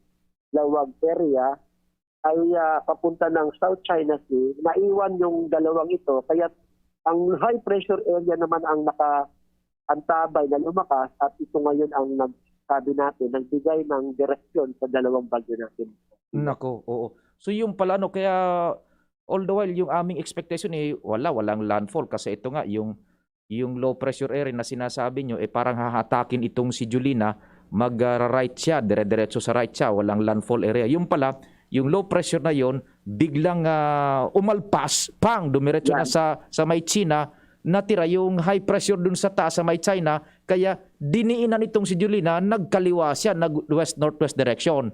[SPEAKER 3] Lawag area, ay papunta ng South China Sea, naiwan yung dalawang ito. Kaya ang high pressure area naman ang naka-antabay na lumakas at ito ngayon ang sabi natin, nagbigay ng direksyon sa dalawang bagyo natin.
[SPEAKER 1] Nako, oo. So yung pala, kaya all the while, yung aming expectation walang landfall kasi ito nga, yung low pressure area na sinasabi nyo, parang hahatakin itong si Julina, mag-right siya, dire-diretso sa right siya, walang landfall area. Yung pala, yung low pressure na yon biglang umalpas, dumiretso na sa may China, natira yung high pressure dun sa taas sa may China, kaya diniinan itong si Julina, nagkaliwa siya, nag-west-northwest direction.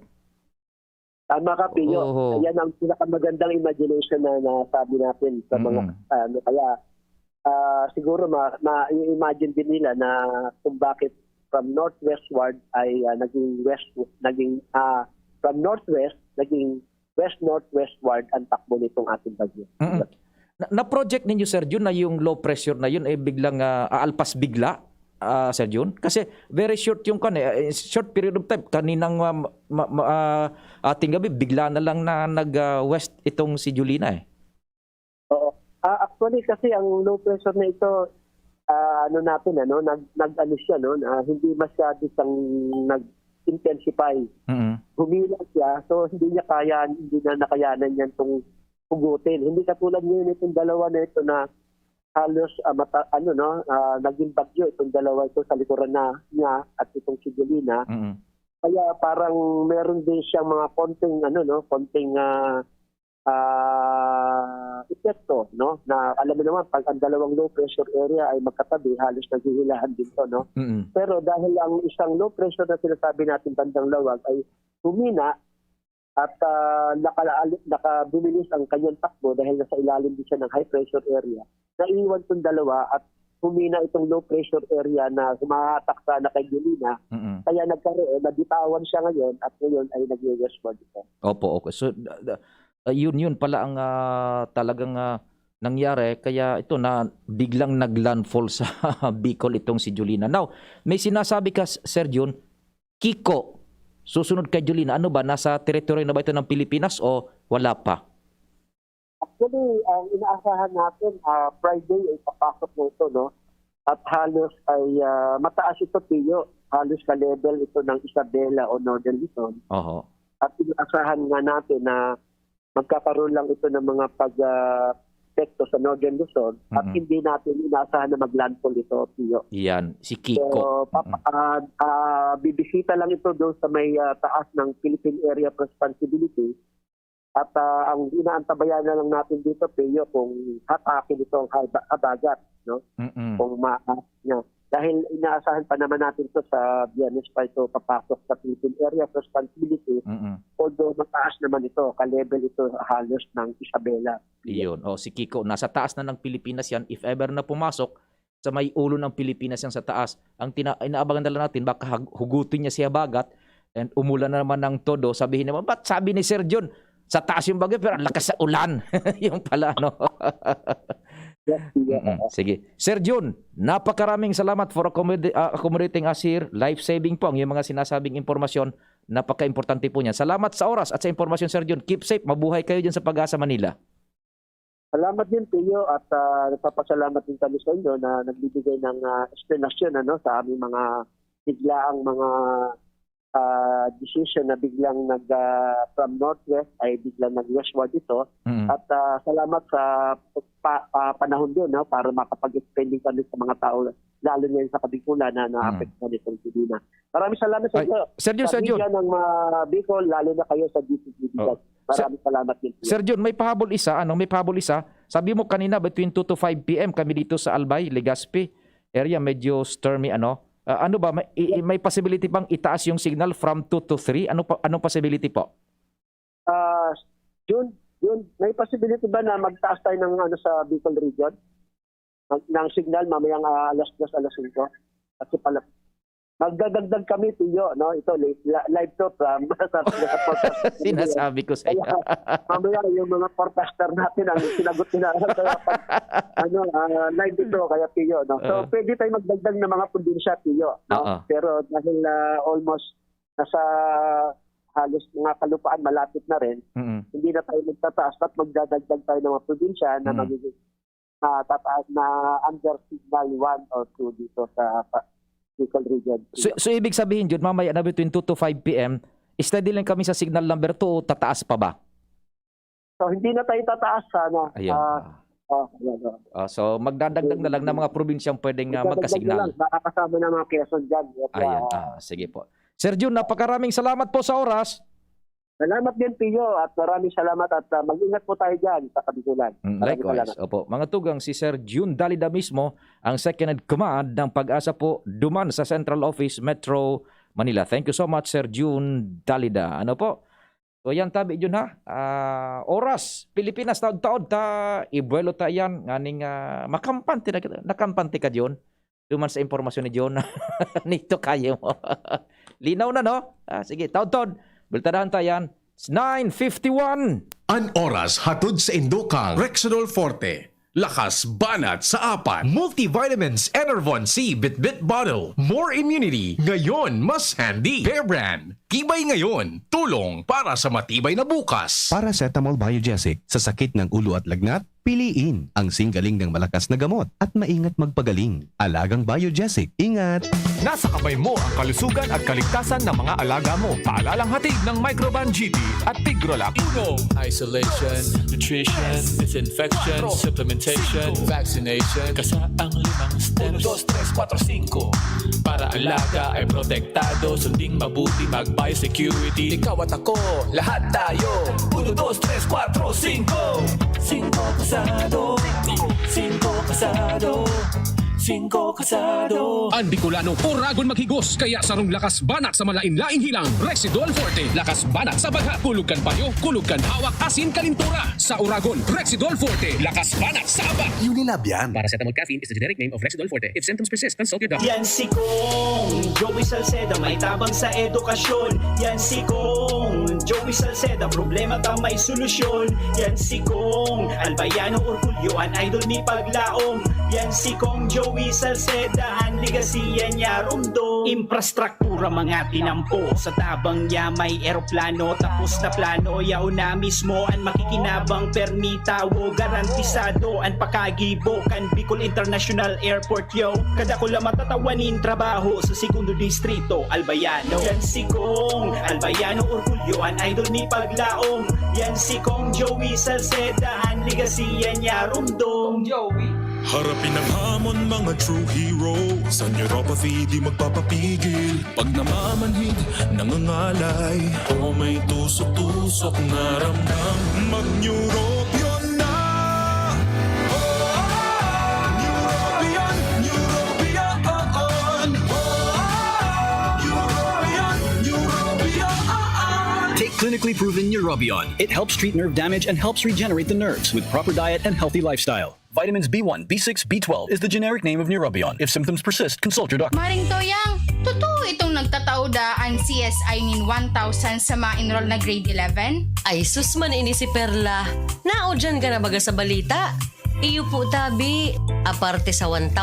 [SPEAKER 3] Tama ka, Pio. Yan ang pinakamagandang imagination na nasabi natin sa mga kaya siguro ma-imagine din nila na kung bakit from northwestward ay from northwest naging west-northwestward ang takbo nitong ating bagyo.
[SPEAKER 1] Na-project ninyo, Sir Jun, na yung low pressure na yun biglang aalpas bigla, Sir Jun? Kasi very short yung short period of time. Kaninang ating gabi, bigla na lang na nag-west itong si Julina
[SPEAKER 3] Oo. Actually, kasi ang low pressure na ito, nag-ano siya, hindi masyado siyang nag-intensify. Humila siya, so hindi na nakayanan yan itong hugutin. Hindi katulad ngayon itong dalawa na ito na halos naging bagyo itong dalawa ito sa likuran niya at itong si Julina. Kaya parang meron din siyang mga konting epekto, na alam mo naman pag ang dalawang low pressure area ay magkatabi, halos naghihilahan din to, Pero dahil ang isang low pressure na sinasabi natin bandang Lawag ay humina at nakabumilis ang kanyang takbo dahil nasa ilalim din siya ng high pressure area. Naiwan itong dalawa at humina itong low pressure area na humahatak sana kay Julina. Kaya nabitawan siya ngayon at ngayon ay nag-westward ito.
[SPEAKER 1] Opo, okay. So, yun pala ang talagang nangyari kaya ito na biglang naglandfall sa Bicol itong si Julina. Now, may sinasabi ka Sir Jun, Kiko susunod kay Julina. Ano ba, nasa teritoryo na ba ito ng Pilipinas o wala pa?
[SPEAKER 3] Actually, ang inaasahan natin, Friday ay papasok na ito, no? At halos ay mataas ito, Tiyo. Halos ka-level ito ng Isabela o Northern Luzon.
[SPEAKER 1] Oho.
[SPEAKER 3] At inaasahan nga natin na magkakaroon lang ito ng mga pag-epekto sa Northern Luzon at hindi natin inaasahan na maglandfall ito, Tiyo.
[SPEAKER 1] Yan, si Kiko.
[SPEAKER 3] So, bibisita lang ito doon sa may taas ng Philippine Area of Responsibility. At ang inaantabayan na lang natin dito, Tiyo, kung hatakin ito ang habagat, no? Kung maas niya. Dahil inaasahan pa naman natin ito sa Biyernes pa ito papasok sa Philippine Area of Responsibility. Although mataas naman ito, ka-level ito halos ng Isabela.
[SPEAKER 1] Iyon. O, si Kiko, nasa taas na ng Pilipinas yan. If ever na pumasok sa may ulo ng Pilipinas yan sa taas, ang inaabangan na lang natin, baka hugutin niya siya bagat and umulan na naman ng todo. Sabihin naman, ba't sabi ni Sir John, sa taas yung bagyo pero ang lakas sa ulan. Yung pala, no? Sige. Sir Jun, napakaraming salamat for accommodating us here. Life-saving po ang yung mga sinasabing impormasyon. Napaka-importante po niyan. Salamat sa oras at sa impormasyon, Sir Jun. Keep safe. Mabuhay kayo dyan sa Pag-asa Manila.
[SPEAKER 3] Salamat din, Tiyo, at nagpapasalamat din kami sa inyo na nagbibigay ng explanation sa aming mga biglaang mga decision na biglang from Northwest ay biglang nag-westward ito. At salamat sa panahon din para makapag-explain kami sa mga tao, lalo ngayon sa Kabikulan na na-affected nitong Julina. Maraming salamat sa inyo.
[SPEAKER 1] Sir Jun.
[SPEAKER 3] Ng Bicol, lalo na kayo sa DCGD. Maraming salamat din.
[SPEAKER 1] Sir Jun, may pahabol isa. Sabi mo kanina between 2 to 5 p.m. kami dito sa Albay, Legazpi area, medyo stormy ano ba, may possibility bang itaas yung signal from 2 to 3? Anong possibility po?
[SPEAKER 3] June, may possibility ba na magtaas tayo ng sa Bicol region? Ng signal mamayang alas 2, alas 5? Kasi pala, magdadagdag kami, Tiyo, no? Ito, live to from
[SPEAKER 1] sinasabi ko sa iyo.
[SPEAKER 3] Mamaya yung mga forecaster natin, ang sinagot nila. Live ito, kaya Tiyo, no? So, pwede tayo magdagdag ng mga probinsya, Tiyo, no? Pero dahil almost nasa halos mga kalupaan malapit na rin, hindi na tayo magtataas at magdadagdag tayo ng mga probinsya na magiging tataas na under signal 1 or 2 dito sa Bicol region.
[SPEAKER 1] So ibig sabihin, Jun, mamaya na between 2 to 5 p.m., steady lang kami sa signal number 2 o tataas pa ba?
[SPEAKER 3] So hindi na tayo tataas sana.
[SPEAKER 1] Ayun. So magdadagdag na lang ng mga probinsyang pwedeng magka-signal.
[SPEAKER 3] Baka kasama ng mga Quezon dyan.
[SPEAKER 1] Ayan. Sige po. Sir Jun, napakaraming salamat po sa oras.
[SPEAKER 3] Salamat din, Tiyo, at maraming salamat at mag-ingat po tayo dyan sa Kabikulan.
[SPEAKER 1] Likewise. Opo. Mga tugang, si Sir Jun Dalida mismo, ang second in command ng Pag-asa po, duman sa Central Office, Metro Manila. Thank you so much, Sir Jun Dalida. Ano po? So yan tabi, Jun, ha? Oras, Pilipinas, taod-taod, ibuelo ta yan, nganing nakampante ka, Jun. Duman sa impormasyon ni Jun. Nito kayo mo. Linaw na, no? Sige, taod-taod. Bultadahan tayan, 9:51.
[SPEAKER 4] An oras hatod sa Indokang Rexidol Forte. Lakas banat sa apat. Multivitamins Enervon C Bit Bottle. More immunity. Ngayon mas handy. Bear Brand. Tibay ngayon. Tulong para sa matibay na bukas.
[SPEAKER 5] Paracetamol Biogesic. Sa sakit ng ulo at lagnat, piliin ang singgaling ng malakas na gamot at maingat magpagaling. Alagang Biogesic. Ingat!
[SPEAKER 6] Nasa kamay mo ang kalusugan at kaligtasan ng mga alaga mo. Paalalang hatid ng Microban GT at Pigrolac.
[SPEAKER 7] Isolation, nutrition, disinfection, supplementation, vaccination. Kasaang 5 steps. 1, 2, 3, 4, 5. Para alaga ay protektado, sunding mabuti mag-biosecurity. Ikaw at ako, lahat tayo. 1, 2, 3, 4, 5. 5 kasado. 5 kasado. 5 kasado.
[SPEAKER 8] Ang Bicolano Oragon maghigos kaya sarong lakas banat sa malain-laing hilang. Rexidol Forte, lakas banat sa baga. Kulugkan payo, kulugkan hawak, asin kalintura. Sa Oragon, Rexidol Forte, lakas banat sa aba.
[SPEAKER 5] Unilab yan.
[SPEAKER 8] Paracetamol caffeine is the generic name of Rexidol Forte. If symptoms persist, consult your doctor.
[SPEAKER 9] Yan si Kong Joey Salceda, may tabang sa edukasyon. Yan si Kong Joey Salceda, problema ta may solusyon. Yan si Kong Albayano Orgulyo, an idol ni Paglaom. Yan si Kong Joey Salceda, an ligasiya niya rumdo. Infrastruktura mga tinampo, sa tabang niya may eroplano. Tapos na plano, yaw na mismo an makikinabang permita. Wo garantisado an pakagibo kan Bicol International Airport yo. Kada ko lang matatawanin trabaho sa segundo distrito Albayano. Yan si Kong Albayano Orgulyo, an idol ni Paglaom. Yan si Kong Joey Salceda, an ligasiya niya rumdo.
[SPEAKER 10] Harapin ang hamon mga true hero. Sa neuropathy di magpapapigil. Pag namamanhid, nangangalay, o may tusok-tusok na ramdam, mag-neurobion na. Neurobion, neurobion. Neurobion, neurobion.
[SPEAKER 11] Take clinically proven Neurobion. It helps treat nerve damage and helps regenerate the nerves with proper diet and healthy lifestyle. Vitamins B1, B6, B12 is the generic name of Neurobion. If symptoms persist, consult your doctor.
[SPEAKER 12] Maring Toyang, totoo itong nagtatauda ang CSI nin 1,000 sa mga enroll na grade 11?
[SPEAKER 13] Ay sus man ini si Perla. Nao dyan ka na baga sa balita. Iyo po tabi. Aparte sa 1,000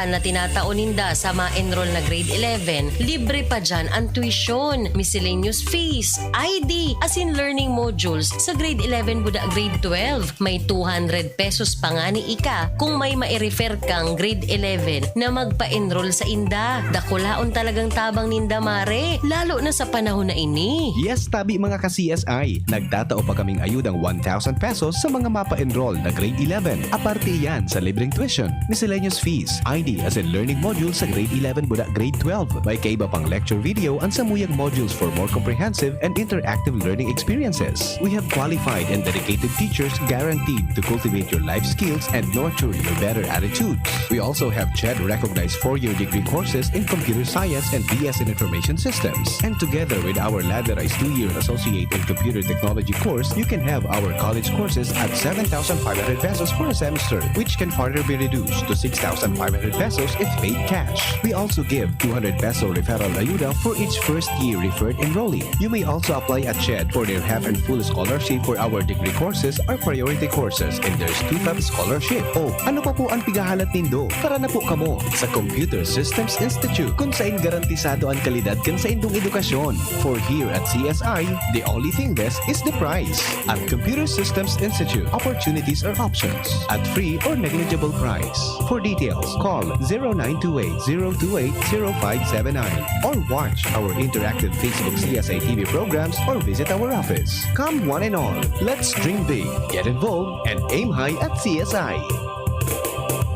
[SPEAKER 13] na tinataoninda sa mga enroll na grade 11, libre pa dyan ang tuition, miscellaneous fees, ID, as in learning modules sa grade 11 buda grade 12. May 200 pesos pa nga ni Ika kung may mai-refer kang grade 11 na magpa-enroll sa inda. Dakulaon talagang tabang ninda mare, lalo na sa panahon na ini.
[SPEAKER 5] Yes, tabi mga ka-CSI. Nagtatao pa kaming ayudang 1,000 pesos sa mga mapa-enroll na grade 11. Aparte yan sa libreng tuition, miscellaneous fees, ID as in learning modules sa grade 11 buda grade 12. May kaiba pang lecture video ang samuyang modules for more comprehensive and interactive learning experiences. We have qualified and dedicated teachers guaranteed to cultivate your life skills and nurture your better attitudes. We also have CHED-recognized 4-year degree courses in computer science and BS in information systems. And together with our ladderized 2-year associate in computer technology course, you can have our college courses at 7,500 pesos for a semester, which can further be reduced to 6,500 pesos if paid cash. We also give 200 peso referral ayuda for each first year referred enrollee. You may also apply at CHED for their half and full scholarship for our degree courses or priority courses, and there's 2-time scholarship. Oh, ano pa po ang pigahalat nindo? Tara na po kamo sa Computer Systems Institute, kung saan garantisado ang kalidad kan sa indong edukasyon. For here at CSI, the only thing best is the price. At Computer Systems Institute, opportunities are options at free or negligible price. For details, call 0928-028-0579 or watch our interactive Facebook CSI TV programs or visit our office. Come one and all, let's dream big, get involved, and aim high at CSI.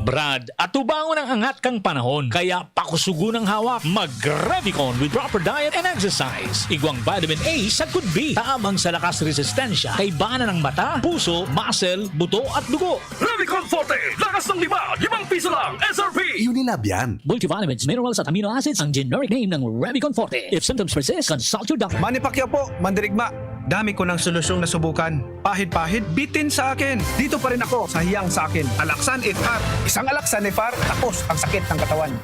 [SPEAKER 14] Brad, atubangon ang angat kang panahon, kaya pakusugo ng hawak. Mag-Revicon with proper diet and exercise. Igwang vitamin A sa could be. Taamang sa lakas resistensya, kay bana ng mata, puso, muscle, buto at dugo.
[SPEAKER 6] Revicon Forte, lakas ng 5 piso lang, SRP.
[SPEAKER 5] Unilab yan.
[SPEAKER 14] Multivitamins, minerals at amino acids ang generic name ng Revicon Forte. If symptoms persist, consult your doctor.
[SPEAKER 15] Manny Pacquiao po, Mandirigma. Dami ko ng solusyong nasubukan. Pahid-pahid, bitin sa akin. Dito pa rin ako sa hiyang sa akin. Alaksan FR. Isang Alaksan FR, tapos ang sakit ng katawan.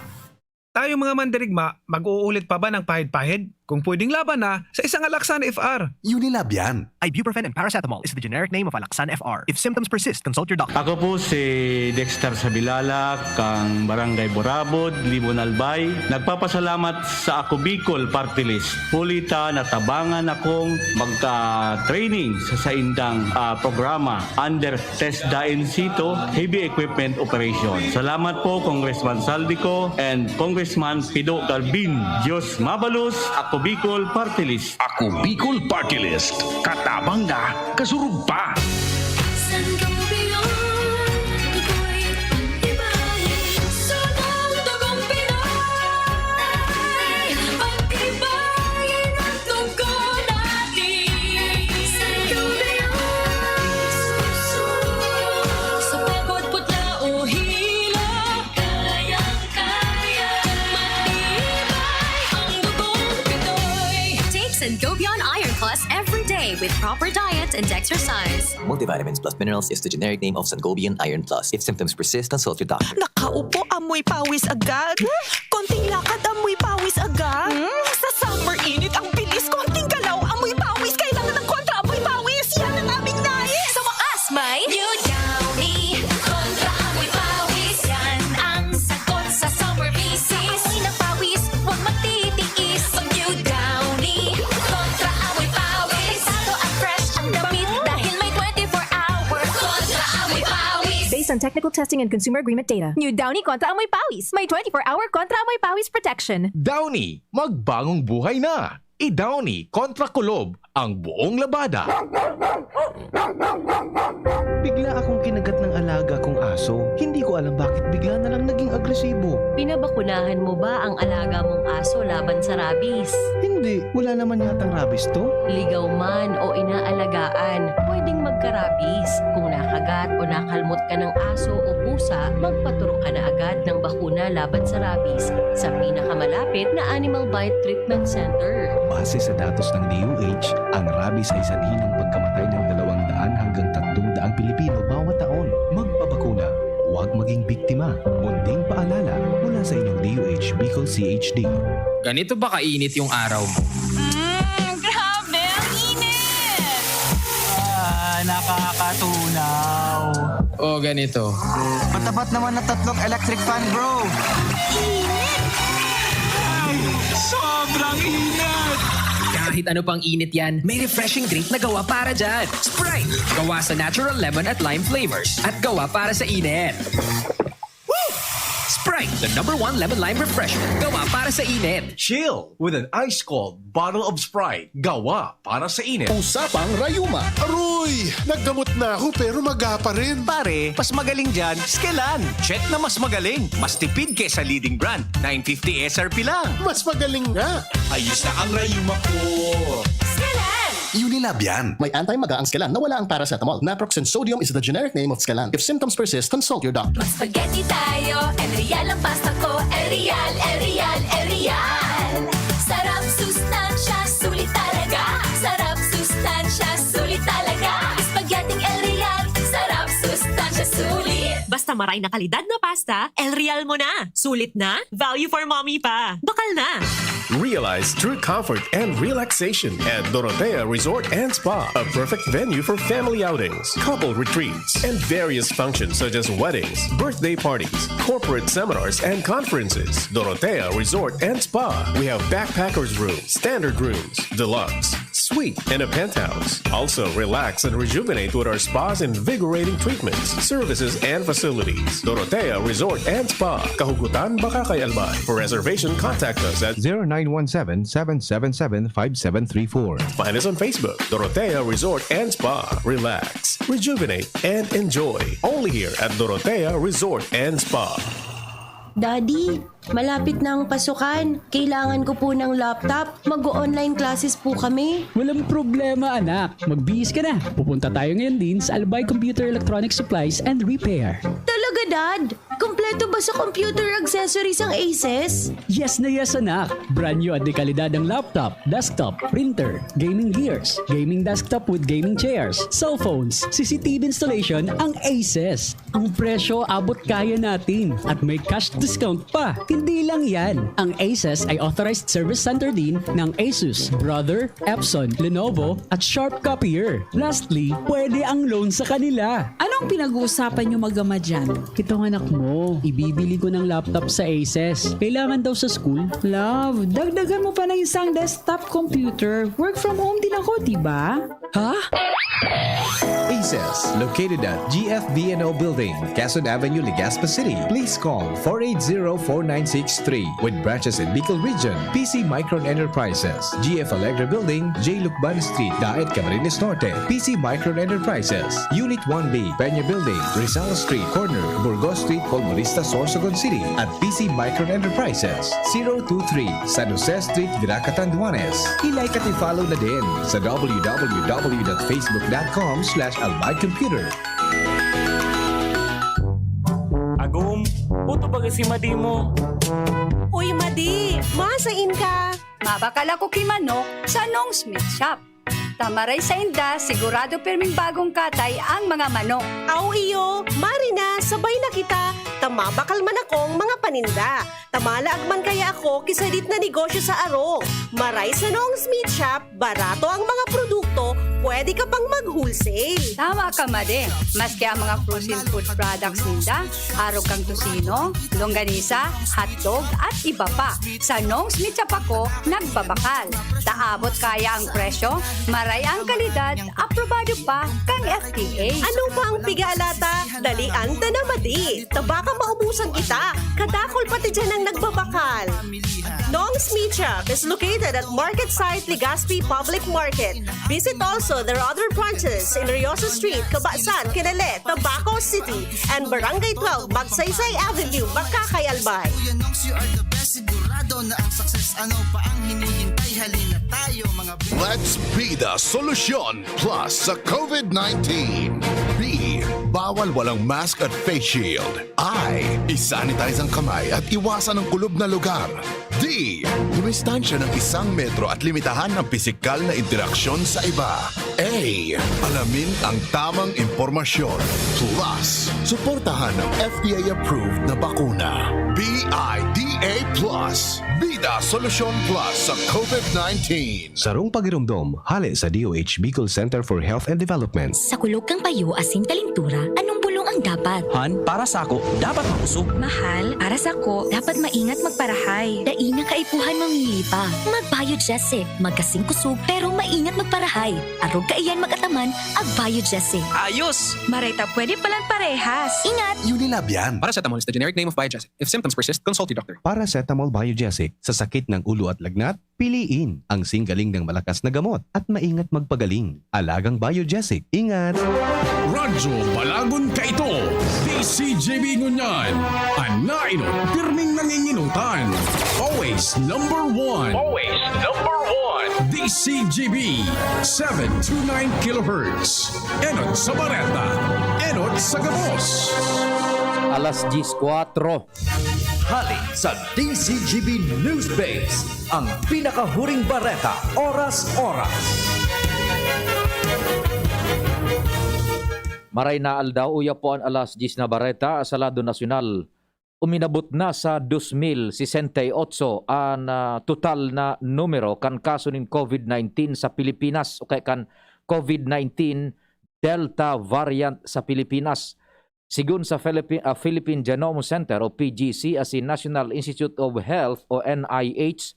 [SPEAKER 15] Tayo mga mandirigma, mag-uulit pa ba ng pahid-pahid? Kung pwedeng laban na, sa isang Alaksan FR.
[SPEAKER 5] Unilab yan.
[SPEAKER 16] Ibuprofen and paracetamol is the generic name of Alaksan FR. If symptoms persist, consult your doctor.
[SPEAKER 17] Ako po si Dexter Sabilala, kang Barangay Borabod, Libon Albay. Nagpapasalamat sa Ako Bicol Party List. Pulita natabangan akong magka-training sa indang programa under TESDA in situ Heavy Equipment Operation. Salamat po Congressman Saldico and Congressman Pido Galvin. Diyos mabalos, Ako Bicol Party List.
[SPEAKER 8] Ako Bicol Party List. Katabang na, kasurug pa.
[SPEAKER 18] Sangobion Iron Plus every day with proper diet and exercise.
[SPEAKER 19] Multivitamins plus minerals is the generic name of Sangobion Iron Plus. If symptoms persist, consult your doctor.
[SPEAKER 20] Nakaupo, amoy pawis agad. Konting lakad, amoy pawis agad. Sa summer init, ang bilis. Konting galaw, amoy pawis. Kailangan ng
[SPEAKER 21] on technical testing and consumer agreement data. New Downy Kontra Amoy Pawis. May 24-hour Kontra Amoy Pawis protection.
[SPEAKER 4] Downy, magbagong buhay na. I-Downy kontra kulob ang buong labada.
[SPEAKER 5] Bigla akong kinagat ng alaga kong aso. Hindi ko alam bakit bigla na lang naging agresibo.
[SPEAKER 13] Pinabakunahan mo ba ang alaga mong aso laban sa rabies?
[SPEAKER 5] Hindi, wala naman yatang rabies to.
[SPEAKER 13] Ligaw man o inaalagaan, pwedeng magka-rabies. Kung nakagat o nakalmot ka ng aso o pusa, magpaturo ka na agad ng bakuna laban sa rabies sa pinakamalapit na Animal Bite Treatment Center.
[SPEAKER 5] Base sa datos ng DOH, ang rabies ay sanhi ng pagkamatay ng 200 hanggang 300 Pilipino bawat taon. Magpabakuna, huwag maging biktima. Munding paalala mula sa inyong DOH Bicol CHD.
[SPEAKER 22] Ganito ba kainit yung araw mo?
[SPEAKER 20] Grabe, ang init!
[SPEAKER 22] Nakakatunaw. O ganito.
[SPEAKER 23] Matapat naman na 3 electric fan, bro.
[SPEAKER 20] Init!
[SPEAKER 22] Ay, sobrang init!
[SPEAKER 24] Kahit ano pang init yan, may refreshing drink na gawa para dyan. Sprite! Gawa sa natural lemon at lime flavors. At gawa para sa init. Woo! Sprite, the #1 lemon lime refresher. Gawa para sa init.
[SPEAKER 4] Chill with an ice-cold bottle of Sprite. Gawa para sa init.
[SPEAKER 25] Usapang Rayuma. Aroy! Naggamot na ako pero maga pa rin.
[SPEAKER 26] Pare, mas magaling dyan, Skelan. Check na mas magaling. Mas tipid kesa leading brand. 950 SRP lang.
[SPEAKER 25] Mas magaling nga.
[SPEAKER 26] Ayos na ang Rayuma ko.
[SPEAKER 20] Skelan!
[SPEAKER 23] Unilab yan. May anti-maga ang Skelan na wala ang paracetamol. Naproxen sodium is the generic name of Skelan. If symptoms persist, consult your doctor.
[SPEAKER 20] Spaghetti tayo, Erial ang pasta ko, Erial, Erial, Erial. Sarap, sustansya, sulit talaga. Sarap, sustansya, sulit talaga. Spaghetti Erial, sarap, sustansya, sulit.
[SPEAKER 27] Basta maray na kalidad na pasta, El Real mo na. Sulit na, value for mommy pa. Bakal na.
[SPEAKER 25] Realize true comfort and relaxation at Dorotea Resort and Spa, a perfect venue for family outings, couple retreats, and various functions such as weddings, birthday parties, corporate seminars, and conferences. Dorotea Resort and Spa. We have backpackers rooms, standard rooms, deluxe, suite, and a penthouse. Also, relax and rejuvenate with our spas and invigorating treatments, services, and facilities. Dorotea Resort and Spa, Kahugutan, Bakakay, Albay. For reservation, contact us at
[SPEAKER 5] 0917-777-5734.
[SPEAKER 25] Find us on Facebook, Dorotea Resort and Spa. Relax, rejuvenate, and enjoy. Only here at Dorotea Resort and Spa.
[SPEAKER 28] Daddy, malapit na ang pasukan. Kailangan ko po ng laptop. Mag-online classes po kami.
[SPEAKER 29] Walang problema, anak. Magbihis ka na. Pupunta tayo ngayon din sa Albay Computer Electronic Supplies and Repair.
[SPEAKER 28] Talaga, Dad? Kompleto ba sa computer accessories ang Aces?
[SPEAKER 29] Yes na yes, anak. Brand new at dekalidad ang laptop, desktop, printer, gaming gears, gaming desktop with gaming chairs, cell phones, CCTV installation ang Aces. Ang presyo abot kaya natin at may cash discount pa. Hindi lang yan. Ang Aces ay authorized service center din ng Asus, Brother, Epson, Lenovo at Sharp Copier. Lastly, pwede ang loan sa kanila.
[SPEAKER 30] Anong pinag-uusapan nyo mag-ama dyan?
[SPEAKER 29] Itong anak mo, ibibili ko ng laptop sa Aces. Kailangan daw sa school.
[SPEAKER 30] Love, dagdagan mo pa ng isang desktop computer. Work from home din ako, diba?
[SPEAKER 29] Ha?
[SPEAKER 5] Aces, located at GFB&O Building, Quezon Avenue, Legazpi City. Please call 480-4963 with branches in Bicol Region, PC Micron Enterprises, GF Allegra Building, J. Lucban Street, Daet Camarines Norte, PC Micron Enterprises, Unit 1B, Peña Building, Rizal Street, Corner, Burgos Street, Colmonista, Sorsogon City, at PC Micron Enterprises, 023 San Jose Street, Viraca, Tanduanes. I-like at i-follow na din sa www.facebook.com/albaycomputer.
[SPEAKER 31] Agum, puto ba si Madi mo?
[SPEAKER 32] Uy, Madi, masain ka. Mabakal ako kay Manok sa Nong Smith Shop. Tamaray sa inda, sigurado perming bagong katay ang mga manok.
[SPEAKER 33] Aw iyo, Marina, sabay na kita. Tamabakal man akong mga paninda. Tamalaag man kaya ako kisalit na negosyo sa aro. Maray sa Nong Smith Shop, barato ang mga produkto, pwede ka pang mag-wholesale.
[SPEAKER 32] Tama ka, Made. Maski ang mga frozen food products ninda, arog kang tusino, longganisa, hotdog at iba pa. Sa Nong's Meat Shop ako, nagbabakal. Taabot kaya ang presyo, maray ang kalidad, aprobado pa kang FDA.
[SPEAKER 33] Ano pa ang pigalata? Dalian ta na madi. Tabaka maubusan kita. Kadakol pati dyan ang nagbabakal. Nong's Meat Shop is located at Market Site Legazpi Public Market. Visit also their other branches in Riosa Street, Cabasan, Kinale, Tabaco City, and Barangay 12, Magsaysay Avenue, Makakay, Albay.
[SPEAKER 1] Let's be the solution plus sa COVID-19. B. Bawal walang mask at face shield. I. Isanitize ang kamay at iwasan ang kulob na lugar. D. Dumistansya ng 1 metro at limitahan ng pisikal na interaksyon sa iba. A. Alamin ang tamang impormasyon. Plus, suportahan ng FDA-approved na bakuna. BIDA Plus. Bida Solusyon Plus sa COVID-19.
[SPEAKER 5] Sarong pagirumdom, hali sa DOH Bicol Center for Health and Development.
[SPEAKER 2] Sa kulog kang payo asin kalintura, anong bulong ang dapat?
[SPEAKER 3] Han, para sa ako, dapat makusog.
[SPEAKER 2] Mahal, para sa ko, dapat maingat magparahay. Daina kaipuhan mamili pa. Mag-Biogesic, magkasing kusog, pero maingat magparahay. Arog kaiyan mag-ataman, ag-Biogesic.
[SPEAKER 3] Ayos!
[SPEAKER 2] Marita, pwede palang parehas. Ingat!
[SPEAKER 5] Unilab yan.
[SPEAKER 8] Paracetamol is the generic name of Biogesic. If symptoms persist, consult your doctor.
[SPEAKER 5] Paracetamol Biogesic. Sa sakit ng ulo at lagnat, piliin ang singgaling ng malakas na gamot at maingat magpagaling. Alagang Biogesic. Ingat!
[SPEAKER 4] Radyo Balagon ka ito. DCJB Ngunyan. Anainot, pirming nanginginutan. Always number one. Always number one. DCJB 729 kHz. Enot sa Bareta. Enot sa Gabos.
[SPEAKER 6] Alas 10:04.
[SPEAKER 7] Hali sa DCGB News Base, ang pinakahuring bareta, oras-oras.
[SPEAKER 6] Maray na aldaw uya po ang alas 10 na bareta sa lado nasyonal. Uminabot na sa 2,068 ang total na numero kan kaso ng COVID-19 sa Pilipinas o kaya kan COVID-19 Delta variant sa Pilipinas. Sigun sa Philippine Genome Center o PGC as in National Institute of Health o NIH,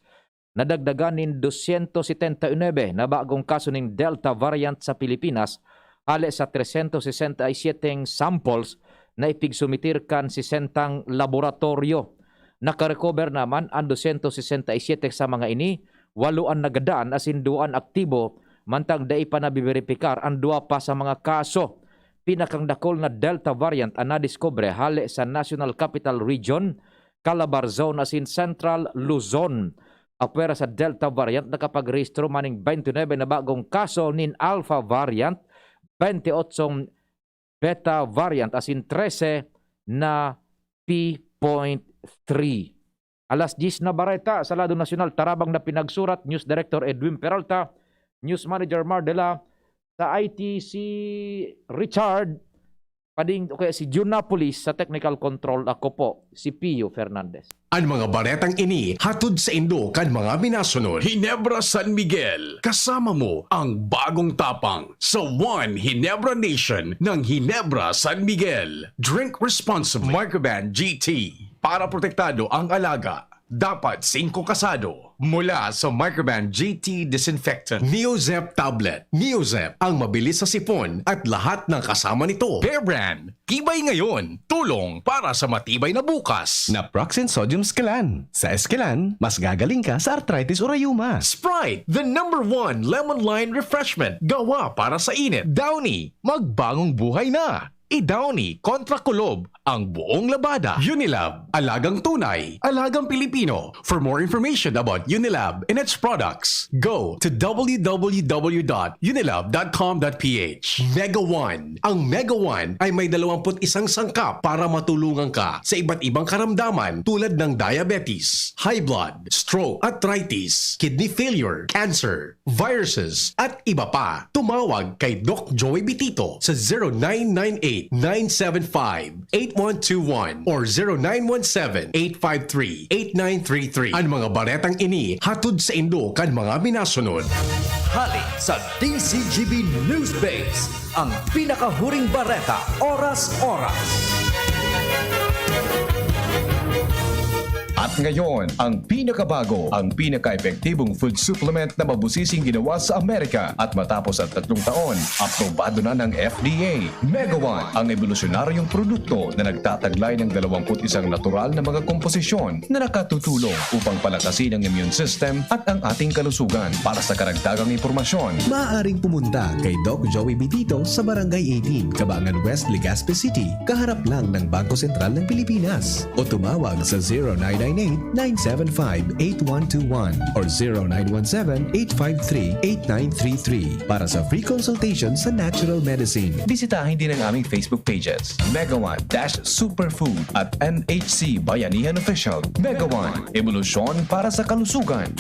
[SPEAKER 6] nadagdagan ng 279 na bagong kaso ng Delta variant sa Pilipinas hali sa 367 samples na ipigsumitirkan 60 laboratorio. Nakarecover naman ang 267 sa mga ini, 8 ang nagadaan as in 2 aktibo, mantang dai pa nabiberipikar ang 2 pa sa mga kaso. Pinakang dakol na Delta variant ang nadiscover hali sa National Capital Region, Calabar Zone as in Central Luzon. Apwera sa Delta variant nakapag-rehistro maning 29 na bagong kaso nin Alpha variant, 28 Beta variant as in 13 na P.3. Alas 10 na bareta sa lado nasyonal, tarabang na pinagsurat News Director Edwin Peralta, News Manager Mardela, sa ITC Richard, pading okay, si Junapolis sa Technical Control, ako po, si Pio Fernandez.
[SPEAKER 4] Ang mga baretang ini hatod sa Indo kan mga minasunod. Ginebra San Miguel. Kasama mo ang bagong tapang sa One Ginebra Nation ng Ginebra San Miguel. Drink responsibly. Microban GT. Para protektado ang alaga. Dapat 5 kasado. Mula sa Microban GT Disinfectant. Neozep Tablet. Neozep ang mabilis sa sipon at lahat ng kasama nito. Bear Brand. Tibay ngayon. Tulong para sa matibay na bukas.
[SPEAKER 5] Naproxen Sodium Eskelan. Sa Eskelan, mas gagaling ka sa arthritis o rayuma.
[SPEAKER 4] Sprite, the #1 lemon lime refreshment. Gawa para sa init. Downy, magbagong buhay na. I-Downy kontra kulob ang buong labada. Unilab, alagang tunay, alagang Pilipino. For more information about Unilab and its products, go to www.unilab.com.ph. Mega One. Ang Mega One ay may 21 sangkap para matulungan ka sa iba't ibang karamdaman tulad ng diabetes, high blood, stroke, arthritis, kidney failure, cancer, viruses, at iba pa. Tumawag kay Doc Joey Bitito sa 0998 0917-815-8121 or 0917-853-8933. Ang mga baretang ini hatod sa Indo kan mga minasunod.
[SPEAKER 7] Hali sa DCGB Newsbase, ang pinakahuring bareta, oras-oras. At ngayon, ang pinakabago, ang pinaka-epektibong food supplement na mabusising ginawa sa Amerika at matapos ang 3 taon, aprobado na ng FDA. Mega One, ang evolusyonaryong produkto na nagtataglay ng 21 natural na mga komposisyon na nakatutulong upang palakasin ang immune system at ang ating kalusugan. Para sa karagdagang impormasyon,
[SPEAKER 5] Maaaring pumunta kay Doc Joey Bitito sa Barangay 18, Cabangan West, Legazpi City, kaharap lang ng Bangko Sentral ng Pilipinas. O tumawag sa 0998-975-8121 or 0917-853-8933 para sa free consultation sa natural medicine.
[SPEAKER 7] bisitahin din ang aming Facebook pages, Mega One-Superfood at NHC Bayanihan Official. Mega One, evolusyon para sa kalusugan.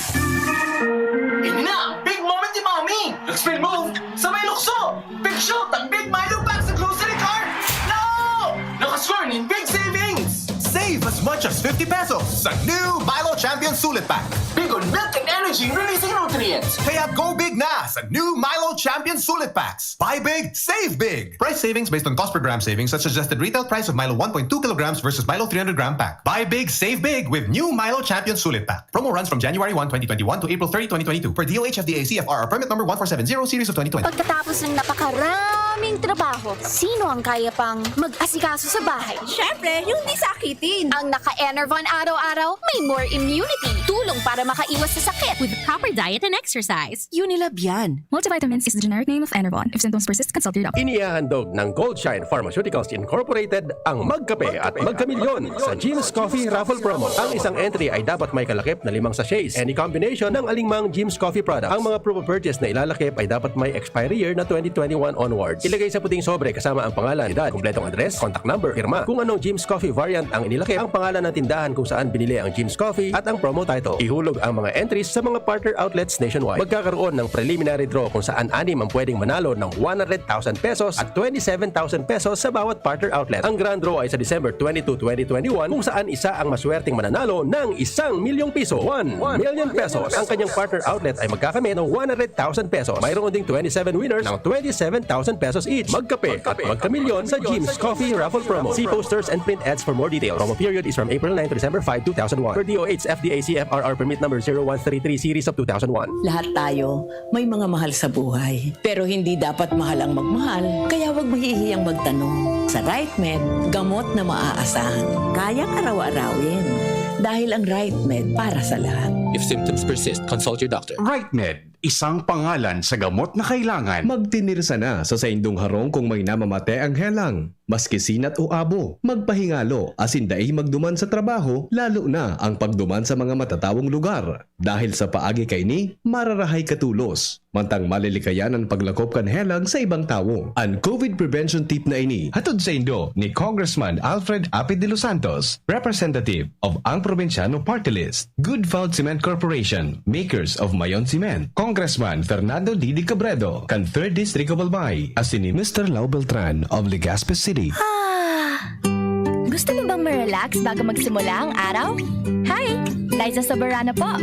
[SPEAKER 26] Ini na! Big moment ni Mommy! Spin move! Sabay lukso! Big shot! Ang big Milo pack sa grocery cart! No! Nakascore ng big savings!
[SPEAKER 9] Save as much as 50 pesos sa new Milo Champion Sulit Pack.
[SPEAKER 26] Big on milk and energy releasing nutrients!
[SPEAKER 9] Kaya go big na sa new Milo Champion Sulit Packs. Buy big, save big. Price savings based on cost per gram savings at suggested retail price of Milo 1.2 kilograms versus Milo 300 gram pack. Buy big, save big with new Milo Champion Sulit Pack. Promo runs from January 1, 2021 to April 30, 2022 for DOH FDA CFR permit number 1470 series of 2020.
[SPEAKER 20] Pagkatapos ng napakaraming trabaho, sino ang kaya pang mag-asikaso sa bahay?
[SPEAKER 33] Syempre, yung di sakitin.
[SPEAKER 20] Ang naka-Enervon araw-araw, may more immunity. Tulong para makaiwas sa sakit.
[SPEAKER 27] With proper diet and exercise.
[SPEAKER 28] Unilab yan.
[SPEAKER 10] Multivitamins is the generic name of Enervon. If symptoms persist, consult your doctor.
[SPEAKER 25] Inihahandog ng Goldshine Pharmaceuticals Incorporated ang Magkape at Magkamilyon sa Jim's Coffee Raffle Promo. Ang isang entry ay dapat may kalakip na 5 sachets. Any combination ng alingmang Jim's Coffee products. Ang mga promo purchase na ilalakip ay dapat may expiry year na 2021 onwards. Ilagay sa puting sobre kasama ang pangalan, edad, kumpletong address, contact number, firma. Kung anong Jim's Coffee variant ang inilakip, ang pangalan ng tindahan kung saan binili ang Jim's Coffee at ang promo title. Ihulog ang mga entries sa mga partner outlets nationwide. Magkakaroon ng preliminary draw kung saan 6 ang pwedeng manalo ng 100,000 pesos at 27,000 pesos sa bawat partner outlet. Ang grand draw ay sa December 22, 2021 kung saan isa ang maswerteng mananalo ng 1 milyong piso. 1 million pesos. Ang kanyang partner outlet ay magkakamit ng 100,000 pesos. Mayroon ding 27 winners ng 27,000 pesos each. Magkape at magkamilyon sa Jim's Coffee Raffle Promo. See posters and print ads for more details. Promo period is from April 9 to December 5, 2001. Per DOH FDA CFRR permit number 0133 series of 2001.
[SPEAKER 28] Lahat tayo may mga mahal sa buhay. Pero hindi dapat mahal ang magmahal. Kaya huwag mahihiyang magtanong. Sa RightMed, gamot na maaasahan. Kayang araw-arawin. Dahil ang RightMed para sa lahat.
[SPEAKER 8] If symptoms persist, consult your doctor.
[SPEAKER 4] RightMed, isang pangalan sa gamot na kailangan.
[SPEAKER 5] Magtinirsa na sa saindong harong kung may namamate ang helang. Maski sinat o abo, magpahingalo asin daay magduman sa trabaho, lalo na ang pagduman sa mga matatawong lugar. Dahil sa paagi kay ni, mararahay katulos. Mantang malilikayan ang paglakop kan helang sa ibang tao. Ang COVID prevention tip na ini, hatod sa Indo ni Congressman Alfred Apid de los Santos, representative of ang Provinciano Party List. Good Found Cement Corporation, makers of Mayon Cement. Congressman Fernando Didi Cabredo, kan 3rd District of Albay, asin ni Mr. Lau Beltran of Legazpi City.
[SPEAKER 2] Gusto mo bang ma-relax bago magsimula ang araw? Hi! Liza Soberano po.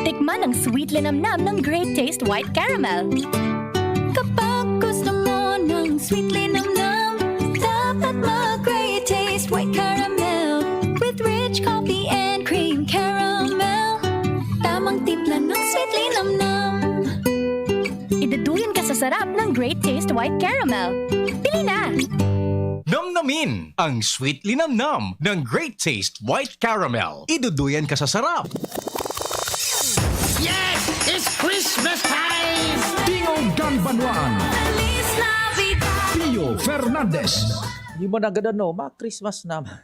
[SPEAKER 2] Tikman ang sweet linamnam ng Great Taste White Caramel. Kapag gusto mo ng sweet linamnam, dapat mag-Great Taste White Caramel with rich coffee and cream caramel. Tamang timpla ng sweet linamnam. Iduduyan ka sa sarap ng Great Taste White Caramel. Pili na!
[SPEAKER 4] Namnamin ang sweet linamnam ng Great Taste White Caramel. Iduduyan ka sa sarap.
[SPEAKER 8] Yes! It's Christmas time!
[SPEAKER 31] Tingog Ganbanwan. Pio Fernandez.
[SPEAKER 6] Di mo na gadano, ma-Christmas naman.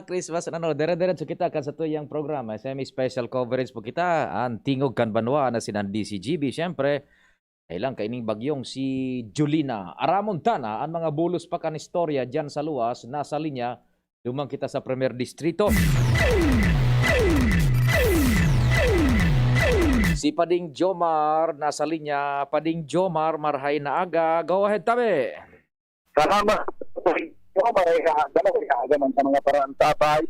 [SPEAKER 6] Christmas ano, dire-diretso kita kan sa tuyang programa. Semi-special coverage po kita. Ang Tingog Ganbanwan na sinan DCGB. Siyempre, kailang kaining bagyong si Julina Aramontana, ang mga bulos pa kan istorya dyan sa luwas, nasa linya, lumang kita sa Premier Distrito. Si Pading Jomar, nasa linya. Pading Jomar, marhay na aga. Go ahead, tabi.
[SPEAKER 11] Salamat. Dalawa sa mga parang tabay.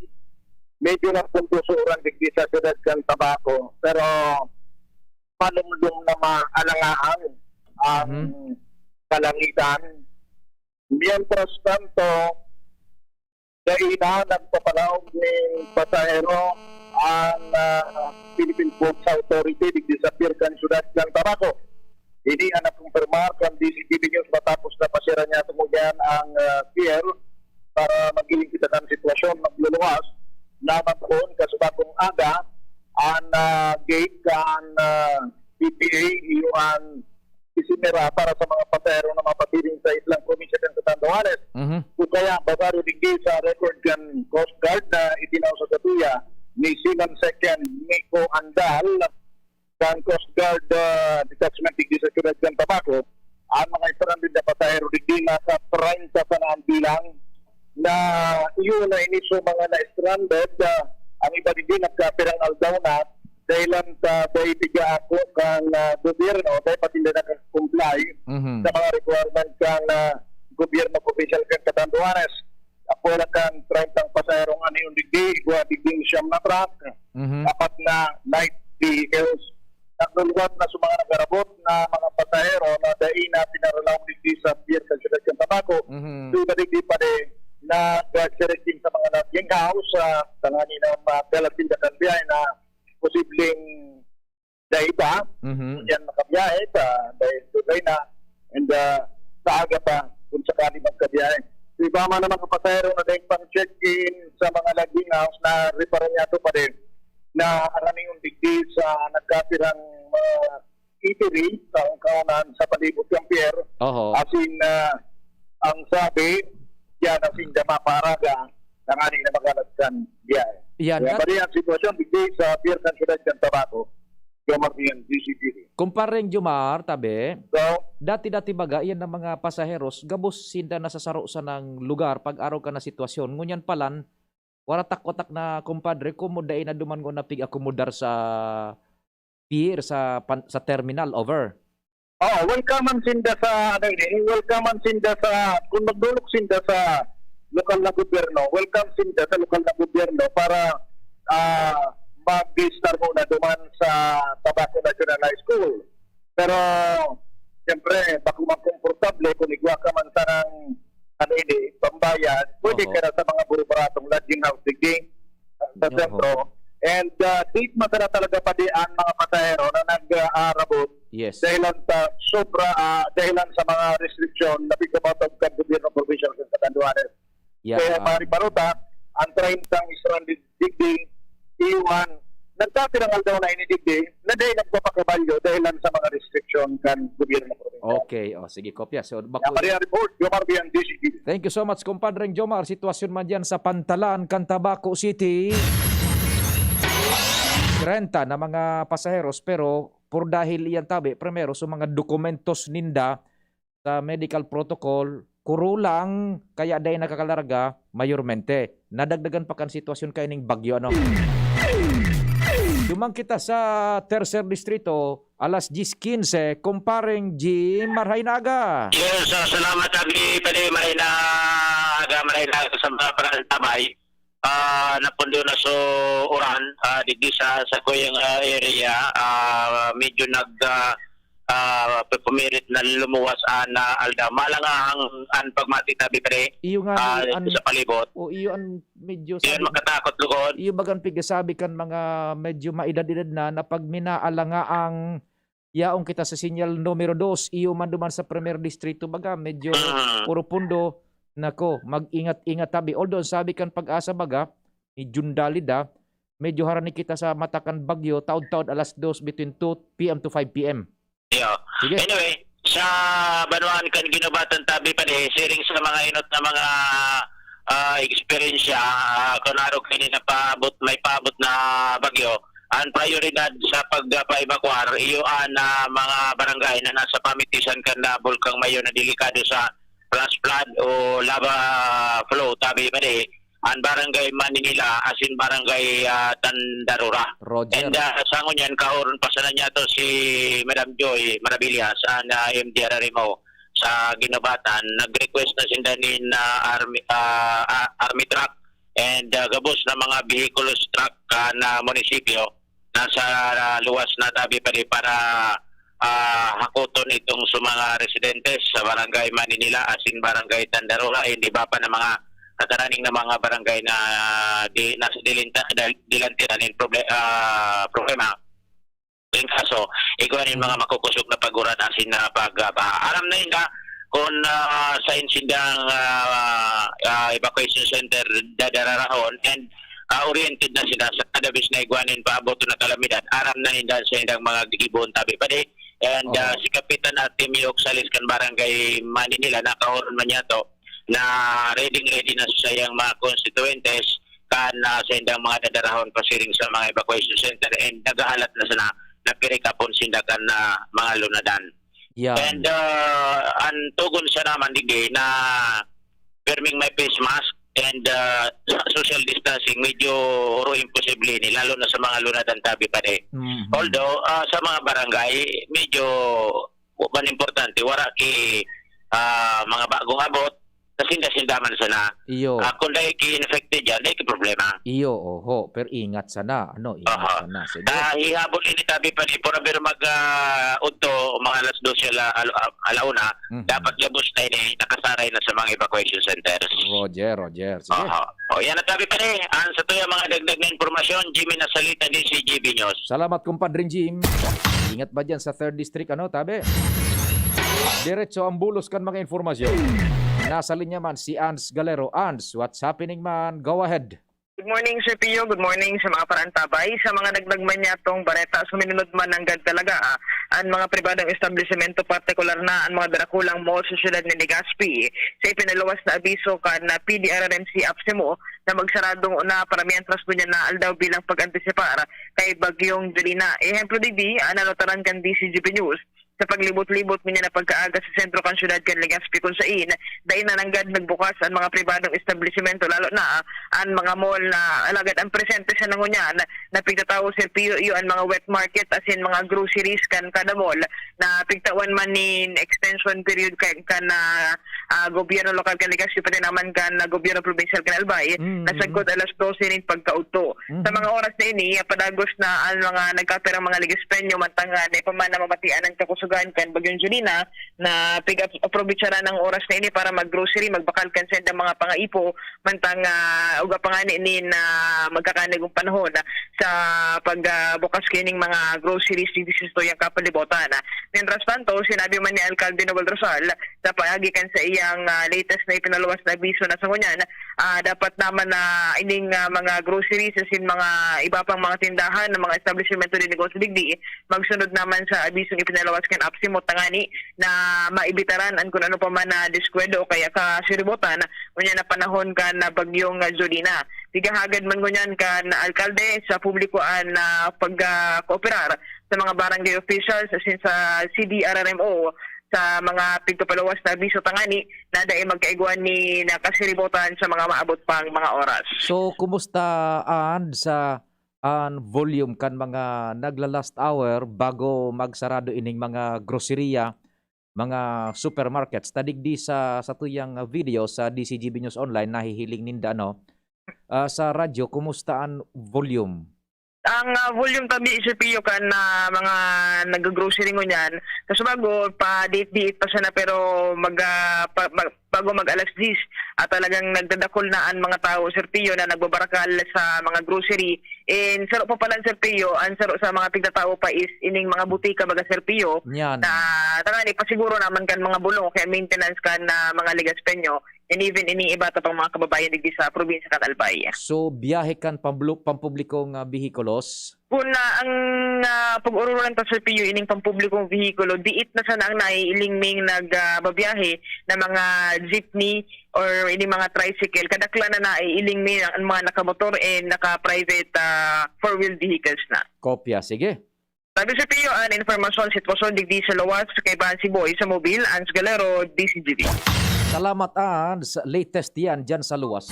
[SPEAKER 11] Medyo na puntusurang digdi sa siyudad ng Tabaco. Pero malumlum na maalangaan ang kalangitan. Mientras tanto, daina nagpapalaog ng pasahero ang Philippine Ports Authority digdi sa Pirkan Siyudad ng Tabaco. Hindi na nakumpirmar kung DCTV News matapos na pasira niya tumuyan ang pier para magiling kita ng sitwasyon magluluwas naman doon kasubagong aga ang gate kan PPA yung isinira para sa mga pasahero na mapatiling sa Islang Provincia ng Catanduanes. Kung kaya basaro digdi sa record kan Coast Guard na itinaw sa Katuya ni Sinan Second Nico Andal kan Coast Guard detachment digdi sa Siyudad ng Tabaco, ang mga stranded na pasahero digdi nasa 30 sa naan bilang na iyon na iniso mga na-stranded. Ang iba digdi nagkapirang aldaw na dahilan sa dahitiga ako kang gobyerno dahil pati na nag-comply sa mga requirement kang gobyerno official kang Catanduanes. Ako lang kang 30 pasaherong yung digdi, igwa digdi siyam na truck, apat na light vehicles. Nagluluwat na sa mga nagarabot na mga pasahero na dahi na pinaralaw digdi sa pier sa Siyudad ng Tabaco. So digdi pa din na nag-serecting sa mga naging house sa tangani ng Dalasin da Canbiay na posibleng dahi pa. Yan makabiyahe dahil tuloy na and sa aga pa kung sakali magkabiyahe. So iba man naman kapasahero na dahil pang check-in sa mga laging house na reparo niya ito pa din na araming yung digdi sa nagkapirang eatery sa kaunan sa palibot ng pier. As in, ang sabi, yan ang sindama paraga ng aning na magalaskan biyahe. Kaya bali ang sitwasyon digdi sa pier ng Siyudad ng Tabaco, Jomar yan, DCTV.
[SPEAKER 6] Kumparing Jomar, tabi, dati-dati baga, yan ng mga pasaheros, gabos sinda nasasaro sa ng lugar pag araw ka na sitwasyon. Ngunyan palan, waratak-watak na kumpadre, kumudain na duman ko na pig-akomodar sa pier, sa terminal, over.
[SPEAKER 11] Welcome man sinda sa, welcome man sinda sa, kung magdulog sinda sa lokal na gobyerno, welcome sinda sa lokal na gobyerno para mag-star muna duman sa Tabaco National High School. Pero, siyempre, bako magkomportable kung igwa ka man sa ng pambayad, pwede ka na sa mga buro-baratong lodging house digdi sa sentro. And date masara talaga pa di ang mga pasahero na nag-aarabot dahilan sa dahilan sa mga restriction na bigkamatag ng gobyerno provincial sa Catanduanes. Kaya mariparuta, ang 30 stranded digdi, iwan, nagkapirang aldaw na inidigdi na dahil nagpapakabalyo dahilan sa mga restriction kan gobyerno provincial.
[SPEAKER 6] Okay, sige, kopya. So,
[SPEAKER 11] report, Jomar Bian, DCTV.
[SPEAKER 6] Thank you so much, kumpadreng Jomar. Sitwasyon man dyan sa Pantalan, Tabaco City. 30 na mga pasaheros, pero por dahil iyan tabi, primero, sa mga dokumentos ninda sa medical protocol, kurulang, kaya dahil nakakalarga, mayormente. Nadagdagan pa kan sitwasyon kayo ng bagyo, ano? Dumang kita sa Tercer Distrito, alas 10:15, kumparing Jim Marhainaga.
[SPEAKER 12] Yes, salamat abi pwede Marhainaga sa mga parang-tabay. Napundo na so uran digdi sa Goyang area, medyo pumirit na lumuwas na alda malang ang pagmati tabi pre sa palibot
[SPEAKER 6] o iyo an medyo
[SPEAKER 12] iyon makatakot lugod
[SPEAKER 6] iyo bagan pigasabi kan mga medyo maedad-edad na pag minaalanga ang yaong kita sa sinyal numero 2 iyo man duman sa Premier Distrito baga medyo puro pundo. Nako, mag-ingat-ingat tabi. Although sabi kan Pag-asa baga, ni Jundalida, medyo harani kita sa matakan bagyo, taod-taod alas 2 between 2 p.m. to 5 p.m.
[SPEAKER 12] Yeah. Anyway, sa Banuan kan ginubatan tabi pa siring sa mga inot na mga experience kunaro kini na may paabot na bagyo, ang prioridad sa pagpa-evacuar iyo na mga barangay na nasa pamitisan kan na bulkang mayo na delikado sa flash flood o lava flow tabi pa ang barangay Maninila asin barangay Tandarura.
[SPEAKER 6] Roger.
[SPEAKER 12] And sa ngunyan kahoron pa sana niya to si Madam Joy Maravillas ang MDRRMO sa Ginobatan. Nag-request na sindanin army truck and gabos na mga vehicles truck na munisipyo nasa luwas na tabi pa para hakuton itong sa mga residentes sa barangay Maninila asin barangay Tandarura, hindi ba pa na mga kataraning na mga barangay na nasa dilantiran ng problema. Yung kaso, ikaw mga makukusog na paguran asin na alam na yun kung sa insindang evacuation center dadararahon and oriented na sila sa kadabis na iguanin paabot na kalamidad. Aram na yun sa indang mga gigibon tabi pa di. And si Kapitan at Timio Oxalis kan barangay Maninila nakahoron man niya to na ready na sa iyang mga constituentes kan sa indang mga dadarahon pasiring sa mga evacuation center and nagahalat na sana na pirikapon sindakan na mga lunadan.
[SPEAKER 6] Yeah.
[SPEAKER 12] And ang tugon siya naman digay na firming may face mask and social distancing medyo imposible ni lalo na sa mga lunadan tabi pa de. Although sa mga barangay medyo importante wala ki mga bagong abot sinda-sindaman sana.
[SPEAKER 6] Iyo.
[SPEAKER 12] Kung dahil ki-infected dyan, dahil ki-problema.
[SPEAKER 6] Iyo, oho. Pero ingat sana. Ingat sana. Sige.
[SPEAKER 12] Hihabol ini tabi pa ni pero mag-udto mga alas 12 alauna, dapat gabos na ini nakasaray na sa mga evacuation centers.
[SPEAKER 6] Roger. Sige.
[SPEAKER 12] O yan na tabi pa ni. Sa to yung mga dagdag na informasyon, Jimmy Nasalita din si GB News.
[SPEAKER 6] Salamat kumpadring Jim. Ingat ba dyan sa 3rd District, tabi? Diretso ang bulos kan mga informasyon. Nasa linya man si Ans Galero. Ans, what's happening man? Go ahead.
[SPEAKER 13] Good morning, Sir Pio. Good morning sa mga parantabay. Sa mga nagdagman niya itong bareta, suminunod man ng gad talaga ang mga pribadong establishmento, partikular na ang mga darakulang mall sa siyudad ni Legazpi. Sa ipinaluwas na abiso ka na PDRRMC Apsimo na magsaradong una para mientras po niya na aldaw bilang pag-antisipar kay Bagyong Julina. Ehemplo digdi, nanotaran kan DCGP News sa paglibot-libot niya na pagkaaga sa sentro kan syudad kan Legazpi kung saan dahil na nanggad nagbukas ang mga pribadong establishmento lalo na ang mga mall na alagad ang presente sa nangunyan na pigtatawo Sir Pio ang mga wet market as in mga groceries kan kada mall na pigtawan man nin extension period kan gobyerno lokal kan Legazpi pati naman kan gobyerno provincial kan Albay nasagkod alas 12 rin pagkauto. Sa mga oras na ini padagos na ang mga nagkaperang mga Legaspenyo mantangan pamana mamatian ang kakusugan kan Bagyong Julina na pig-aprovechara ng oras na ini para mag-grocery, magbakal kan sa mga pangaipo mantang uga pangani ni na magkakanigong panahon sa pagbukas kining mga groceries dito sa yung kapalibutan. Mientras tanto, sinabi man ni Alcalde Noel Rosal sa paagi kan sa iyang latest na ipinaluwas na abiso na sa ngunyan, dapat naman na ining mga groceries as in mga iba pang mga tindahan ng mga establishmento din negosyo digdi magsunod naman sa abisong ipinaluwas kan Apsimo tangani na maibitaran ang kung ano pa man na diskwelo o kaya ka siribotan kunya na panahon ka na Bagyong Julina. Tigahagad man kunyan ka na alkalde sa publikoan na pagkooperar sa mga barangay officials as in sa CDRRMO sa mga pigtupalawas na abiso tangani na dahil magkaiguan ni nakasiribotan sa mga maabot pang mga oras.
[SPEAKER 6] So, kumusta sa volume kan mga nagla-last hour bago magsarado ining mga groceria, mga supermarkets? Tadigdi sa tuyang video sa DCGB News Online, nahihiling ninda, sa radyo, kumusta ang volume?
[SPEAKER 13] Ang volume tabi Sir Pio kan na mga nag-grocery ngunyan kasi bago pa date pa sana pero bago mag alas 10 at talagang nagdadakol na ang mga tao Sir Pio na nagbabarakal sa mga grocery. And saro pa pala Sir Pio, ang saro sa mga tigtatao pa is ining mga butika baga Sir Pio na tangani pasiguro naman kan mga bulong kaya maintenance kan na mga Legaspenyo and even ini iba ta pang mga kababayan digdi sa probinsya kan Albay.
[SPEAKER 6] So biyahe kan pampublikong behikulos?
[SPEAKER 13] Kung ang pag-urulan ta Sir Pio ining pampublikong vehikulo, diit na sana ang naiilingming nagbabiyahe na mga jeepney or ini mga tricycle. Kadakla na naiilingming ang mga nakamotor and naka-private four-wheel vehicles na.
[SPEAKER 6] Kopya, sige.
[SPEAKER 13] Sabi Sir Pio, ang informasyon sitwasyon digdi sa lawas kay Bansi Boy sa Mobile, Ans Galero, DCGB.
[SPEAKER 6] Salamat Ans, latest yan dyan sa luwas.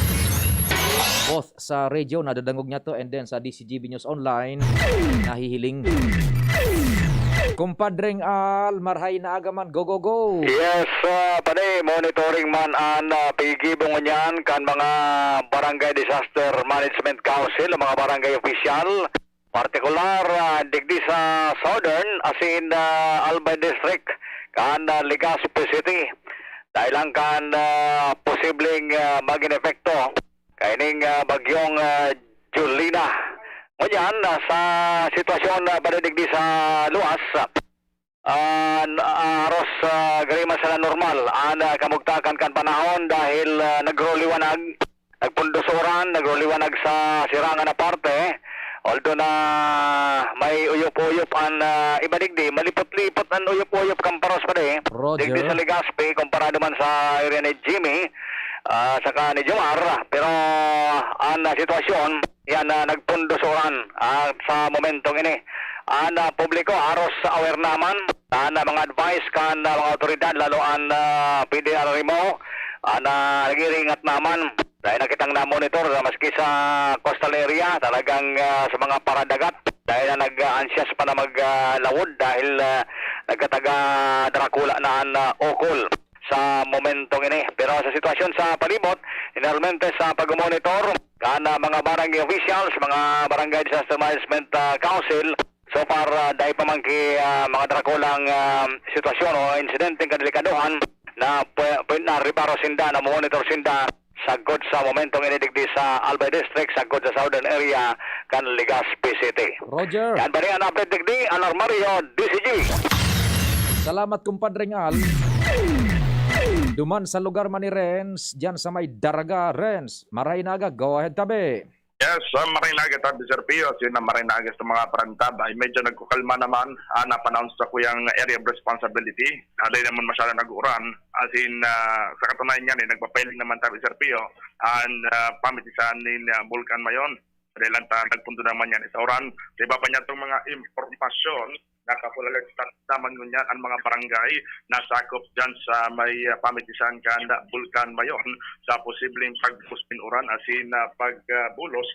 [SPEAKER 6] Both sa radio, nadadangog niya to, and then sa DCGB News Online, nahihiling. Kumpadring Al, marhay na agaman, go, go, go!
[SPEAKER 11] Yes, pade, monitoring man ang pigibong niyan kan mga Barangay Disaster Management Council, mga barangay official, partikular digdi sa Southern, as in Albay District, kan Legazpi City. Dahil lang kan posibleng maging epekto kaining bagyong Julina. Ngayon, sa sitwasyon padadigdi sa luwas, aros garima sa normal ang kamugtakan kan panahon dahil nagroliwanag, nagpundusuran, nagroliwanag sa sirangan na parte. Although na may uyop-uyop ang ibadigdi, malipot-lipot ang uyop-uyop kamparos pa de. Digdi sa Legazpi, komparado man sa area ni Jimmy, saka ni Jomar. Pero ang sitwasyon, yan nagpundusuran sa momentong ini. Ang publiko, aros aware naman, ang mga advice kan mga otoridad, lalo ang PDR mo, nagiringat naman. Dahil nakitang na-monitor maski sa coastal area, talagang sa mga paradagat. Dahil na nag-anxious pa na maglawod dahil nagkataga Dracula na ang okol sa momentong ini. Pero sa sitwasyon sa palibot, generalmente sa pag-monitor, mga barangay officials, mga barangay disaster management council, so far dahil pa man mga Draculang sitwasyon o insidenteng kadelikaduhan na na reparo sinda, na monitor sinda sagod sa momentong inidigdi sa Albay District, sagod sa Southern area kan Legazpi City.
[SPEAKER 6] Roger.
[SPEAKER 11] Yan ba rin ang update digdi, Alar Mario, DCG.
[SPEAKER 6] Salamat kumpadring Al. Duman sa lugar man ni Renz, dyan sa may Daraga, Renz. Maraynaga, go ahead tabi.
[SPEAKER 14] Yes, Maraynaga tabi Sir Pio, sino Maraynaga sa mga parantab ay medyo nagkukalma naman, na-announce sa kuyang area of responsibility. Alay naman masyado nag-uran, as in sa katunayan niyan, nagpapailing naman tabi Sir Pio, ang pamitisan ni Vulcan Mayon. Dahil lang nagpunto naman yan sa oran. Sa iba pa niya itong mga impormasyon, nakapulalag naman nyo niyan ang mga barangay na sakop dyan sa may pamitisan kan Vulcan Mayon sa posibleng pagpuspinuran as in pagbulos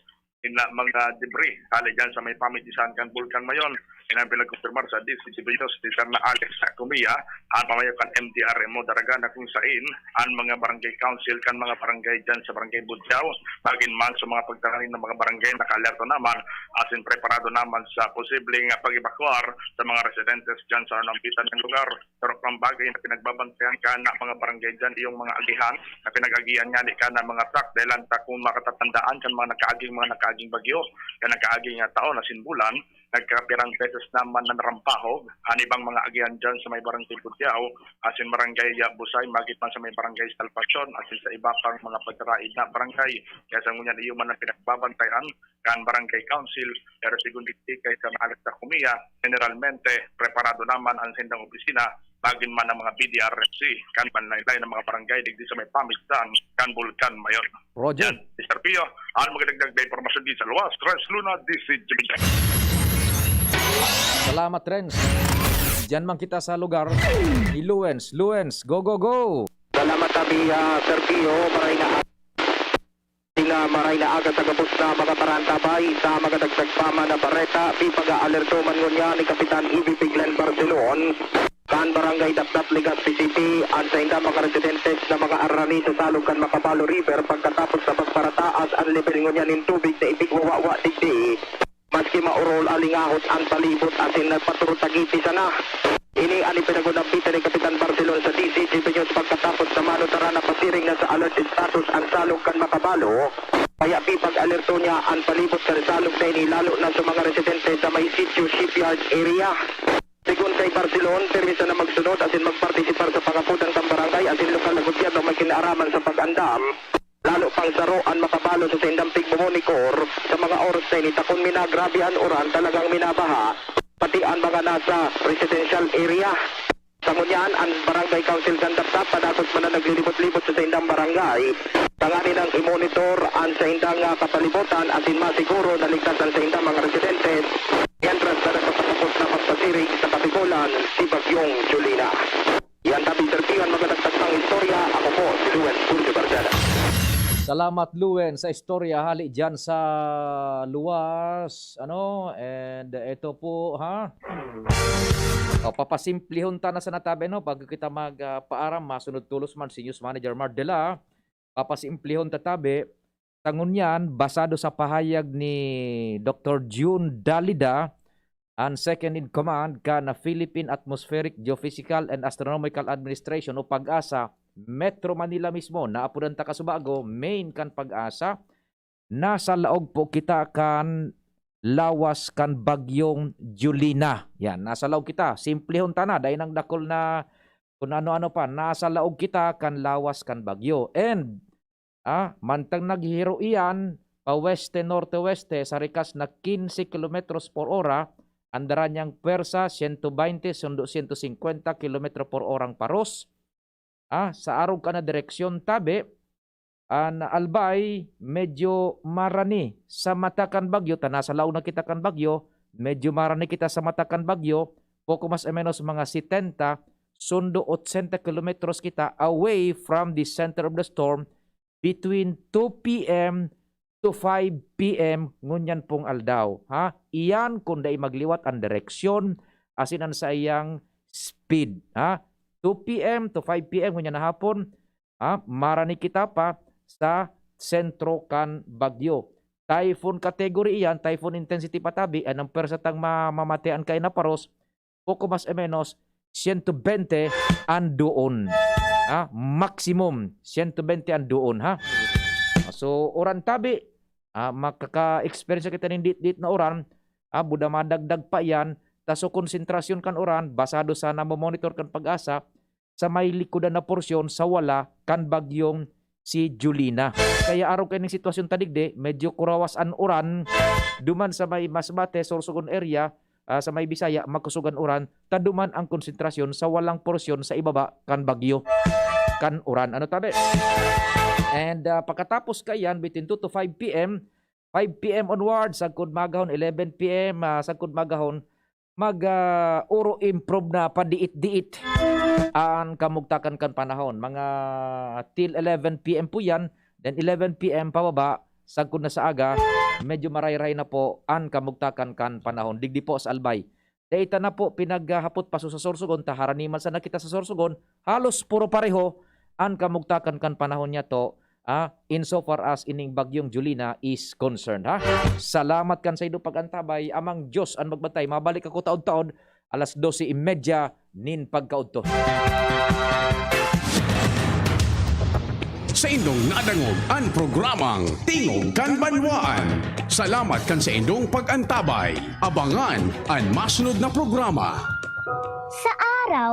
[SPEAKER 14] na mga debris kali dyan sa may pamitisan kan Vulcan Mayon. Yan pinag-confirmar sa DCGB News, Teacher na Alex Kumia, ang pamayakan MDRMO Daraga na kung sain ang mga barangay council kan mga barangay dyan sa barangay Budyaw, bagin man sa mga pagtangin ng mga barangay naka-alerto naman as in preparado naman sa posibleng pag-evacuar sa mga residentes dyan sa nampitan ng lugar. Pero ang bagay na pinagbabantayan ka na mga barangay dyan, yung mga agihan na pinag-agihan nga ka na mga truck dahil lang kung makatatandaan kan mga nakaaging bagyo, kan nakaaging taon na sinbulan, nagkapirang beses naman na narampaho ang ibang mga agihan dyan sa may barangay Budyaw, as in barangay Busay, magit man sa may barangay Salvacion, as in sa iba pang mga pagkaraid na barangay. Kaya sa ngunyan iyo man ang pinagbabantayan kan barangay council, pero sigun dikti kay sa Alex Kumia, generalmente preparado naman ang sindang opisina bagin man ang mga PDRFC kan panlaylay ng mga barangay digdi sa may pamitan kan Vulcan Mayon.
[SPEAKER 6] Roger.
[SPEAKER 14] Yan, Mr. Pio, ang magdagdag na informasyon di sa luwas, Trans Luna, DCG.
[SPEAKER 6] Salamat, Renz. Diyan man kita sa lugar. Ni Luens, go, go, go!
[SPEAKER 11] Salamat tabi, Sir Pio, maray na aga sa gabos na mga parantabay sa mga dagsagpama na bareta, di pag-aalerto man ngunya ni Kapitan EVP Glenn Barcelon, kan barangay Dapdap Legazpi City, ang sa inda mga residentes na mga arani sa Salukan Makapalo River pagkatapos sa pagparataas ang level ngunya ng tubig na ibig wawa digdi. Maski maurol alingahot ang palibot asin nagpaturot tagiti sana. Ini ani pinagudampitan ni Kapitan Barcelon sa DCGB News pagkatapos sa manutara na pasiring na sa alert status ang Salukan Makabalo. Kaya pag-alerto niya ang palibot sa Salug na ini lalo na sa mga residente sa may sitio shipyard area. Sigun kay Barcelon, permisa na magsunod asin magpartisipar sa pangaputang tambarangay asin lokal na gobyerno may kinaaraman sa pag-andam. Lalo pang saro ang Makabalo sa sindang pigmomonikor sa mga oras na ini takon minagrabe ang oran talagang minabaha pati ang mga nasa residential area. Sa ngunyan, ang barangay council Gandaptap padakot man na naglilibot-libot sa sindang barangay. Tanganin ang i-monitor ang sindang kapalibutan asin masiguro na ligtas ang sindang mga residentes. Yan tras na nagpapatapos na pagpasirig sa kapikulan si Bagyong Julina. Yan tabi sertihan magdagdag pang istorya. Ako po si Luis Burjo Barjada.
[SPEAKER 6] Salamat Luen sa istorya hali diyan sa luwas. And ito po ha. Papasimplihon ta na sa natabi no pag kita magpaaram masunod tulos man si News Manager Mardela. Papasimplihon tatabi tangon yan basado sa pahayag ni Dr. June Dalida ang second in command ka na Philippine Atmospheric Geophysical and Astronomical Administration o PAG-ASA Metro Manila mismo na apudan ta kasubago main kan PAG-ASA nasa laog po kita kan lawas kan bagyong Julina. Yan, nasa laog kita. Simplehon ta na dahil nang dakol na kung ano-ano pa. Nasa laog kita kan lawas kan bagyo. And mantang naghihiro iyan pa weste norte-weste sa rikas na 15 kilometros por ora andaran niyang pwersa 120 sundo 150 kilometro por orang paros. Sa arog ka na direksyon tabi, na albay, medyo marani sa matakan bagyo, nasa law na kita kan bagyo, medyo marani kita sa matakan bagyo, poco mas o menos mga 70, sundo 80 kilometros kita away from the center of the storm between 2 p.m. to 5 p.m. ngunyan pong aldaw. Iyan kung dai magliwat ang direksyon, asin ang sa iyang speed. 2 p.m. to 5 p.m. ngunyan na hapon, marani kita pa sa sentro kan bagyo. Typhoon category iyan, typhoon intensity patabi, anong persatang mamamatean kay na paros, poco mas o menos 120 andoon. Maximum 120 andoon. So, oran tabi, makaka-experience kita ng dit-dit na oran, buda madagdag pa yan, taso konsentrasyon kan oran, basado sa namomonitor kan PAG-ASA, sa may likodan na porsyon sa wala kan bagyong si Julina. Kaya araw kayo ng sitwasyon tadigde, medyo kurawas an oran, duman sa may Masbate, Sorsogon area, sa may Bisaya, magkusugan oran, taduman ang konsentrasyon sa walang porsyon sa ibaba kan bagyo, kan oran. Ano tabi? And pagkatapos kayan, between 2 to 5 p.m., 5 p.m. onwards, sagkod magahon, 11 p.m., sagkod magahon, uro improve na padiit-diit ang kamugtakan kan panahon. Mga till 11 p.m. po yan, then 11 p.m. pababa, sagkod na sa aga, medyo maray-ray na po ang kamugtakan kan panahon. Digdi po sa albay. Dahita na po pinaghapot pa sa Sorsogon, taharaniman sa nakita sa Sorsogon, halos puro pareho ang kamugtakan kan panahon niya to, insofar as ining bagyong Julina is concerned. Salamat kan sa inyong pagantabay, amang Diyos ang magbantay. Mabalik ako taon-taon, alas 12:30 nin pagkaudto.
[SPEAKER 1] Sa indong nadangog ang programang Tingog kan Banwaan. Salamat kan sa indong pagantabay. Abangan ang masunod na programa.
[SPEAKER 15] Sa araw